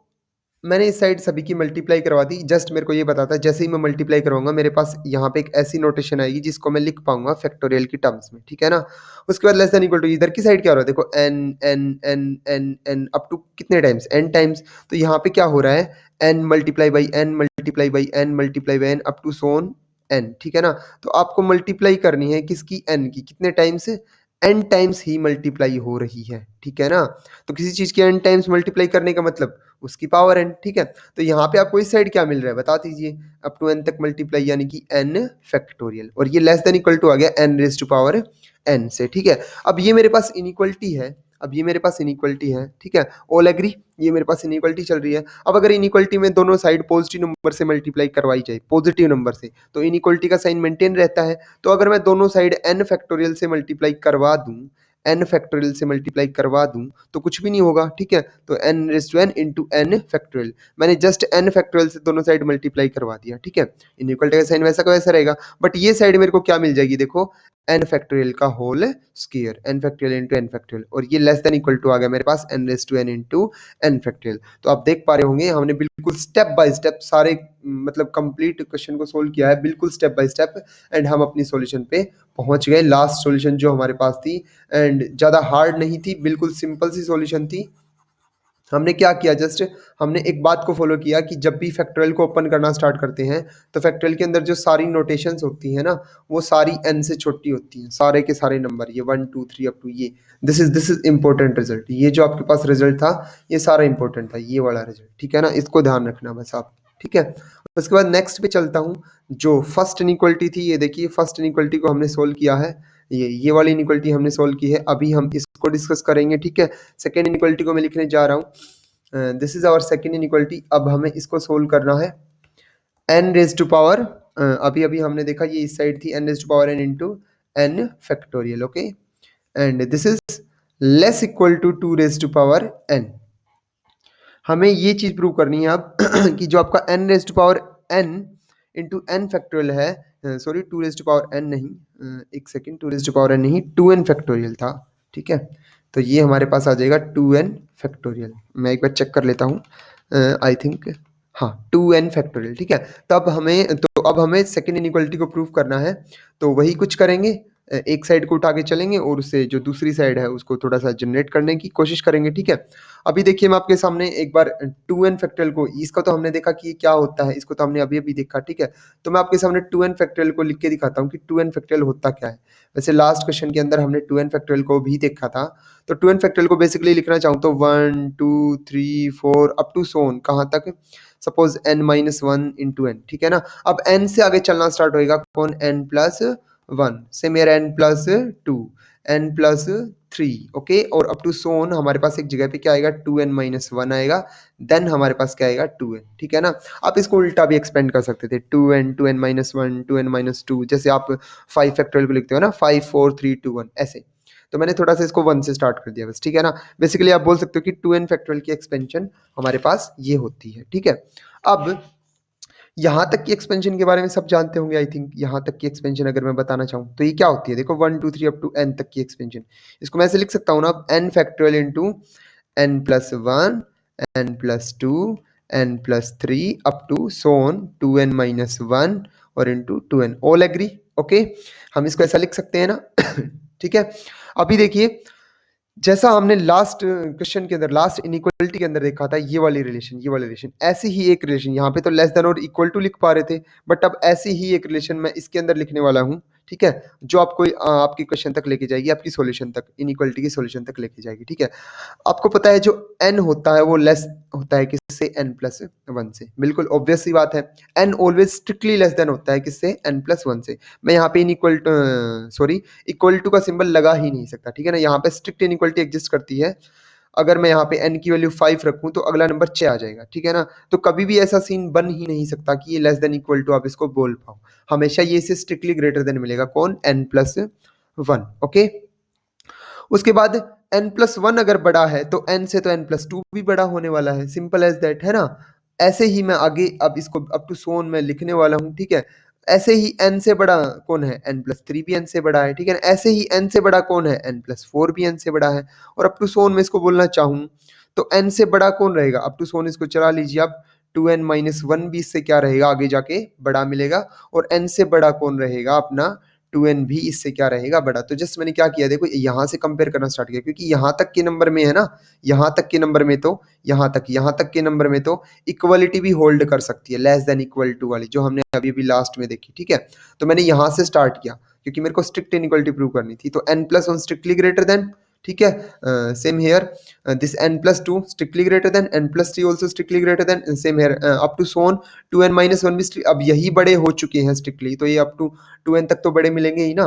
मैंने इस साइड सभी की मल्टीप्लाई करवा दी। जस्ट मेरे को ये बताता है, जैसे ही मैं मल्टीप्लाई करूँगा मेरे पास यहाँ पे एक ऐसी नोटेशन आएगी जिसको मैं लिख पाऊँगा फैक्टोरियल की टर्म्स में, ठीक है ना? उसके बाद लेस देन इक्वल टू, इधर की साइड क्या हो रहा है? देखो n n n n n up to कितने टाइम्स? n times. तो यहाँ पे क्या हो रहा है? n multiply by n multiply by n multiply by n up to so on n, ठीक है ना? तो आपको मल्टीप्लाई करनी है किसकी? n की। कितने टाइम्स? n टाइम्स ही मल्टीप्लाई हो रही है, ठीक है ना? तो किसी चीज़ की n टाइम्स मल्टीप्लाई करने का मतलब उसकी पावर n, ठीक है? तो यहाँ पे आपको इस साइड क्या मिल रहा है बता दीजिए? अप टू n तक मल्टीप्लाई, यानी कि n फैक्टोरियल, और ये लेस देन इक्वल टू आ गया n raise to power n से, ठीक है? अब ये मेरे पास इनइक्वालिटी है, अब ये मेरे पास इनइक्वालिटी है, ठीक है? All agree? ये मेरे पास इनइक्वालिटी चल रही है। अब अगर इनइक्वालिटी में दोनों साइड पॉजिटिव नंबर से मल्टीप्लाई करवाई जाए, पॉजिटिव नंबर से, तो इनइक्वालिटी का साइन मेंटेन रहता है। तो अगर मैं दोनों साइड n फैक्टोरियल से मल्टीप्लाई करवा दूँ, n फैक्टोरियल से मल्टीप्लाई करवा दूँ, तो कुछ भी नहीं होगा, ठीक है? तो n raise to n into n factorial, मैंने जस्ट n फैक्टोरियल से दोनों साइड मल्टीप्लाई करवा दिया, ठीक है? इनइक्वालिटी का साइन वैसा का वैसा रहेगा, बट ये साइड मेरे को क्या मिल जाएगी? देखो n फैक्टोरियल का whole square, n factorial into n factorial, और ये लेस देन इक्वल टू आ गया मेरे पास n raise to n into n factorial. तो आप देख पा रहे होंगे हमने बिल्कुल स्टेप बाय स्टेप सारे मतलब कंप्लीट क्वेश्चन को सोल्व किया है, बिल्कुल स्टेप बाय स्टेप, एंड हम अपनी सॉल्यूशन पे पहुंच गए। लास्ट सॉल्यूशन जो हमारे पास थी, एंड ज़्यादा हार्ड नहीं थी, बिल्कुल सिंपल सी सॉल्यूशन थी। हमने क्या किया, जस्ट हमने एक बात को फॉलो किया कि जब भी फैक्टोरियल को ओपन करना स्टार्ट करते हैं, तो फैक्टोरियल के अंदर जो सारी नोटेशंस होती हैं ना, वो सारी n से छोटी होती हैं, सारे के सारे नंबर, ये 1 2 3 अप टू ये, दिस इज इंपॉर्टेंट रिजल्ट। ये जो आपके पास रिजल्ट था, ये सारा इंपॉर्टेंट था, ये वाला रिजल्ट, ठीक है ना? इसको ध्यान रखना बस आप, ठीक है? उसके बाद नेक्स्ट पे चलता हूँ। जो फर्स्ट इनइक्वालिटी थी, ये देखिए फर्स्ट इनइक्वालिटी को हमने सोल्व किया है, ये वाली इनइक्वालिटी हमने सोल्व की है। अभी हम इसको डिस्कस करेंगे, ठीक है? सेकेंड इनइक्वालिटी को मैं लिखने जा रहा हूँ। This is our second inequality. अब हमें इसको सोल्व करना है। n रेज टू पावर, अभी अभी हमने देखा ये इस साइड थी, n raise to power n into n factorial, okay? And this is less equal to 2 raise to power n। हमें ये चीज़ प्रूव करनी है अब कि जो आपका n raise to power n into n factorial है, sorry 2 raise to power n नहीं, एक second, 2 raise to power n नहीं, 2n फैक्टोरियल था, ठीक है? तो ये हमारे पास आ जाएगा 2n फैक्टोरियल। मैं एक बार चेक कर लेता हूँ, आई थिंक हाँ 2n फैक्टोरियल, ठीक है? तो अब हमें सेकेंड इनइक्वालिटी को प्रूव करना है, तो वही कुछ करेंगे। एक साइड को उठा के चलेंगे और उससे जो दूसरी साइड है उसको थोड़ा-सा जनरेट करने की कोशिश करेंगे, ठीक है? अभी देखिए मैं आपके सामने एक बार 2n फैक्टोरियल को इसका तो हमने देखा कि ये क्या होता है, इसको तो हमने अभी-अभी देखा, ठीक है? तो मैं आपके सामने 2n फैक्टोरियल को लिख के दिखाता हूँ कि 2n फैक्टोरियल होता क्या है? वैसे लास्ट क्वेश्चन के अंदर हमने 2n फैक्टोरियल को भी देखा था, तो 2n फैक्टोरियल को बेसिकली लिखना चाहूँ तो 1, 2, 3, 4 अप टू सो ऑन कहाँ तक? सपोज़ n-1 इंटू n, ठीक है ना? अब n से आगे चलना स्टार्ट होएगा कौन? n+1 same here n+2 n+3 okay और अप टू सो ऑन हमारे पास एक जगह पे क्या आएगा 2n-1 आएगा देन हमारे पास क्या आएगा 2n ठीक है ना। आप इसको उल्टा भी एक्सपेंड कर सकते थे 2n 2n-1 2n-2 जैसे आप 5 फैक्टोरियल को लिखते हो ना 5 4 3 2 1 ऐसे। तो मैंने थोड़ा सा इसको 1 से स्टार्ट कर दिया बस ठीक है ना। बेसिकली आप बोल सकते हो कि 2n फैक्टोरियल की एक्सपेंशन हमारे पास ये होती है ठीक है। अब यहाँ तक की एक्सपेंशन के बारे में सब जानते होंगे आई थिंक। यहाँ तक की एक्सपेंशन अगर मैं बताना चाहूँ तो ये क्या होती है? देखो 1 2 3 अप टू n तक की एक्सपेंशन। इसको मैं ऐसे लिख सकता हूँ ना n factorial into n+1 n+2 n+3 up to so on 2n-1 और into 2n all agree okay. हम इसको ऐसा लिख सकते हैं ना ठीक है। अभी देखिए जैसा हमने लास्ट क्वेश्चन के अंदर लास्ट इनइक्वालिटी के अंदर देखा था ये वाला रिलेशन ऐसे ही एक रिलेशन यहाँ पे तो लेस देन और इक्वल टू लिख पा रहे थे बट अब ऐसे ही एक रिलेशन मैं इसके अंदर लिखने वाला हूँ ठीक है जो आपको आपकी क्वेश्चन तक लेके जाएगी आपकी सॉल्यूशन तक इनइक्वालिटी की सॉल्यूशन तक लेके जाएगी ठीक है। आपको पता है जो n होता है वो लेस होता है किससे n+1 से बिल्कुल ऑब्वियस सी बात है। n always strictly less then होता है किससे n+1 से। मैं यहाँ पे इनइक्वल सॉरी इक्वल टू का सिंबल लगा ही नहीं सकता ठीक है ना। यहाँ पे स्ट्रिक्ट इनइक्वालिटी एग्जिस्ट करती है। अगर मैं यहाँ पे n की वैल्यू 5 रखूँ तो अगला नंबर 6 आ जाएगा ठीक है ना। तो कभी भी ऐसा सीन बन ही नहीं सकता कि ये लेस देन इक्वल टू आप इसको बोल पाओ। हमेशा ये से स्ट्रिक्टली ग्रेटर देन मिलेगा कौन? n+1 okay. उसके बाद n+1 अगर बड़ा है तो n से तो n+2 भी बड़ा होने वाला है सिंपल एज दैट है ना। ऐसे ही मैं आगे अब इसको अप टू सो ऑन में लिखने वाला हूँ ठीक है। ऐसे ही n से बड़ा कौन है? n+3 भी n से बड़ा है ठीक है ना। ऐसे ही n से बड़ा कौन है? n+4 भी n से बड़ा है और अप टू सो ऑन में इसको बोलना चाहूँ तो n से बड़ा कौन रहेगा? अप टू सो ऑन इसको चला लीजिए आप 2n-1 भी इससे क्या रहेगा आगे जाके बड़ा मिलेगा और n से बड़ा कौन रहेगा अपना 2n भी इससे क्या रहेगा बड़ा। तो जस्ट मैंने क्या किया देखो यहाँ से कंपेयर करना स्टार्ट किया क्योंकि यहाँ तक के नंबर में है ना यहाँ तक के नंबर में तो यहाँ तक के नंबर में तो इक्वलिटी भी होल्ड कर सकती है लेस देन इक्वल टू वाली जो हमने अभी भी लास्ट में देखी ठीक है। तो मैंने यहाँ से स्टार्ट किया क्योंकि मेरे को स्ट्रिक्ट इनइक्वालिटी प्रूव करनी थी तो n+1 स्ट्रिक्टली ग्रेटर देन ठीक है same here this n+2 strictly greater than n+3 also strictly greater than same here up to so on 2n-1 भी अब यही बड़े हो चुके हैं स्ट्रिक्टली तो ये अप टू 2n तक तो बड़े मिलेंगे ही ना।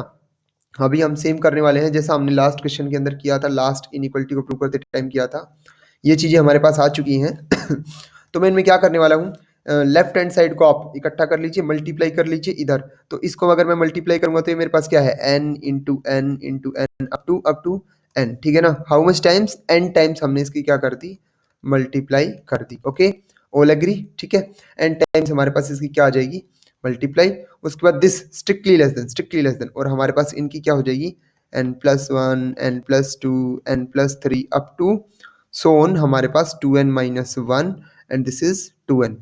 अभी हम सेम करने वाले हैं जैसा हमने लास्ट क्वेश्चन के अंदर किया था लास्ट इनइक्वालिटी को प्रूव करते टाइम किया था। ये चीज़ें हमारे पास आ चुकी हैं तो मैं इनमें क्या करने वाला हूँ लेफ्ट हैंड साइड को आप इकट्ठा कर लीजिए मल्टीप्लाई कर लीजिए इधर। तो इसको अगर मैं मल्टीप्लाई करूंगा तो ये मेरे पास क्या है n अप टू n ठीक है ना। How much times? n times हमने इसकी क्या कर दी? मल्टीप्लाई कर दी ओके ऑल एग्री ठीक है। n टाइम्स हमारे पास इसकी क्या आ जाएगी? मल्टीप्लाई। उसके बाद दिस स्ट्रिक्टली लेस देन और हमारे पास इनकी क्या हो जाएगी? n+1 n+2 n+3 up to so on हमारे पास 2n-1 and this is 2n।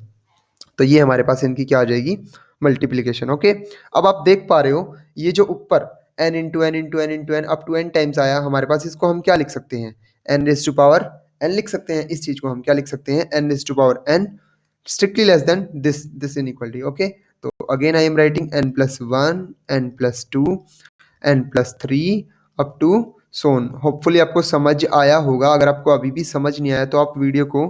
तो ये हमारे पास इनकी क्या आ जाएगी? Multiplication okay. अब आप देख पा रहे हो ये जो ऊपर n into n into n into n up to n times आया हमारे पास इसको हम क्या लिख सकते हैं? n raise to power n लिख सकते हैं। इस चीज को हम क्या लिख सकते हैं? n raise to power n strictly less than this inequality okay. तो again I am writing n+1 n+2 n+3 up to so on. Hopefully आपको समझ आया होगा। अगर आपको अभी भी समझ नहीं आया तो आप वीडियो को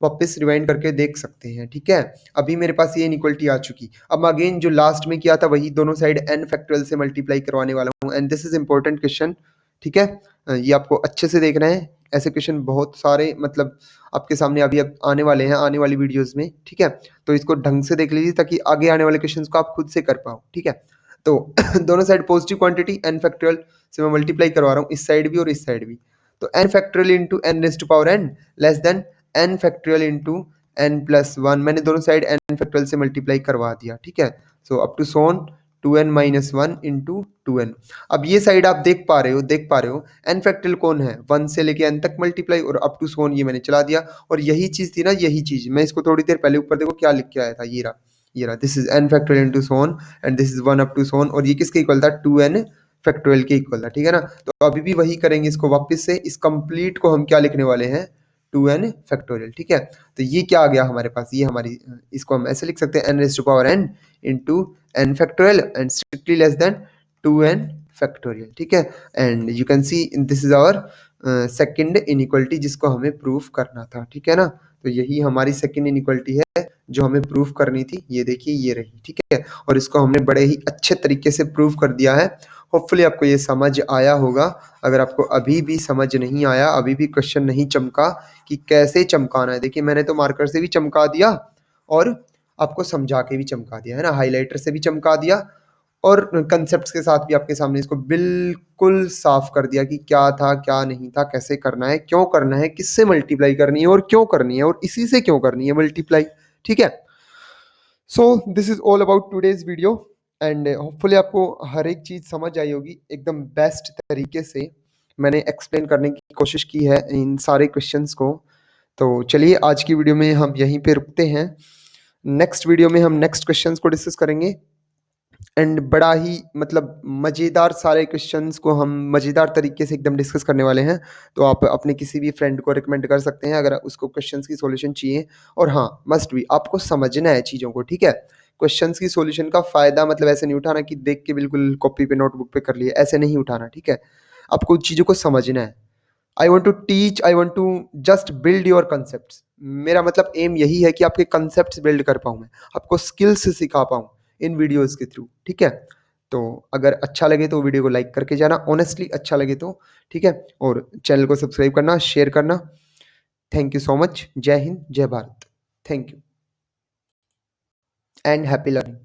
वापस रिवाइंड करके देख सकते हैं ठीक है। अभी मेरे पास ये इनइक्वालिटी आ चुकी। अब अगेन जो लास्ट में किया था वही दोनों साइड n फैक्टोरियल से मल्टीप्लाई करवाने वाला हूँ and this is important question ठीक है। ये आपको अच्छे से देखना है। ऐसे क्वेश्चन बहुत सारे मतलब आपके सामने अभी अब आने वाले हैं आने वाली वीडियोस में ठीक है। तो इसको ढंग से देख लीजिए ताकि आगे आने वाले क्वेश्चंस को आप खुद से कर पाओ ठीक है। तो दोनों side positive quantity n factorial से मैं मल्टीप्लाई करवा रहा हूँ इस साइड भी और इस साइड भी। तो n factorial into n raise to power n less than n factorial into n+1 मैंने दोनों साइड n फैक्टोरियल से मल्टीप्लाई करवा दिया ठीक है। So up to so on 2n-1 into 2n। अब ये साइड आप देख पा रहे हो n फैक्टोरियल कौन है? 1 से लेके n तक मल्टीप्लाई और अप टू सोन ये मैंने चला दिया और यही चीज थी ना यही चीज मैं इसको थोड़ी देर पहले ऊपर देखो क्या लिख के आया था ये रहा this is n factorial into so on and this is 1 up to so on और ये किसके इक्वल था? 2n फैक्टोरियल के इक्वल था, ठीक है ना? तो अभी भी वही करेंगे इसको वापस से, इस कंप्लीट को हम क्या लिखने वाले हैं 2n फैक्टोरियल, ठीक है? तो ये क्या आ गया हमारे पास, ये हमारी इसको हम ऐसे लिख सकते हैं n raise to power n into n factorial and strictly less than 2n factorial, ठीक है? And you can see this is our second inequality जिसको हमें प्रूफ करना था, ठीक है ना? तो यही हमारी सेकंड इनइक्वालिटी है जो हमें प्रूफ करनी थी, ये देखिए ये रही, ठीक है? और इसको हमने बड़े ही अच्छे तरीके से प्रूफ कर दिया है। होपफुली आपको ये समझ आया होगा। अगर आपको अभी भी समझ नहीं आया, अभी भी क्वेश्चन नहीं चमका कि कैसे चमकाना है, देखिए मैंने तो मार्कर से भी चमका दिया और आपको समझा के भी चमका दिया, है ना? हाइलाइटर से भी चमका दिया और कंसेप्ट्स के साथ भी आपके सामने इसको बिल्कुल साफ कर दिया कि क्या था, क्या नहीं था, कैसे करना है, क्यों करना है, किससे मल्टीप्लाई करनी है और क्यों करनी है और इसी से क्यों करनी है मल्टीप्लाई, ठीक है? सो this is all about today's video and hopefully आपको हर एक चीज़ समझ आई होगी एकदम बेस्ट तरीके से मैंने एक्सप्लेन करने की कोशिश की है इन सारे क्वेश्चंस को। तो चलिए आज की वीडियो में हम यहीं पे रुकते हैं। नेक्स्ट वीडियो में हम नेक्स्ट क्वेश्चंस को डिस्कस करेंगे एंड बड़ा ही मतलब मज़ेदार सारे क्वेश्चंस को हम मज़ेदार तरीके से एकदम डिस्कस करने वाले हैं। तो आप अपने किसी भी फ्रेंड को रिकमेंड कर सकते हैं अगर उसको क्वेश्चंस की सॉल्यूशन चाहिए। और हाँ, मस्ट बी आपको समझना है चीज़ों को, ठीक है? क्वेश्चंस की सॉल्यूशन का फ़ायदा मतलब ऐसे नहीं उठाना कि देख के बिल्कुल कॉपी पे नोटबुक पे कर लिए, ऐसे नहीं उठाना, ठीक है? आपको चीज़ों को समझना है। I want to teach, I want to just build your concepts. मेरा मतलब एम यही है कि आपके कॉन्सेप्ट्स बिल्ड कर पाऊँ मैं, आपको स्किल्स सिखा पाऊँ इन वीडियोज़ के थ्रू, ठीक है? तो अगर अच्छा लगे तो वीडियो को लाइक करके जाना, ऑनेस्टली अच्छा लगे तो, ठीक है? और चैनल को सब्सक्राइब करना, शेयर करना। Thank you so much. जय हिंद, जय Bharat. Thank you and happy learning.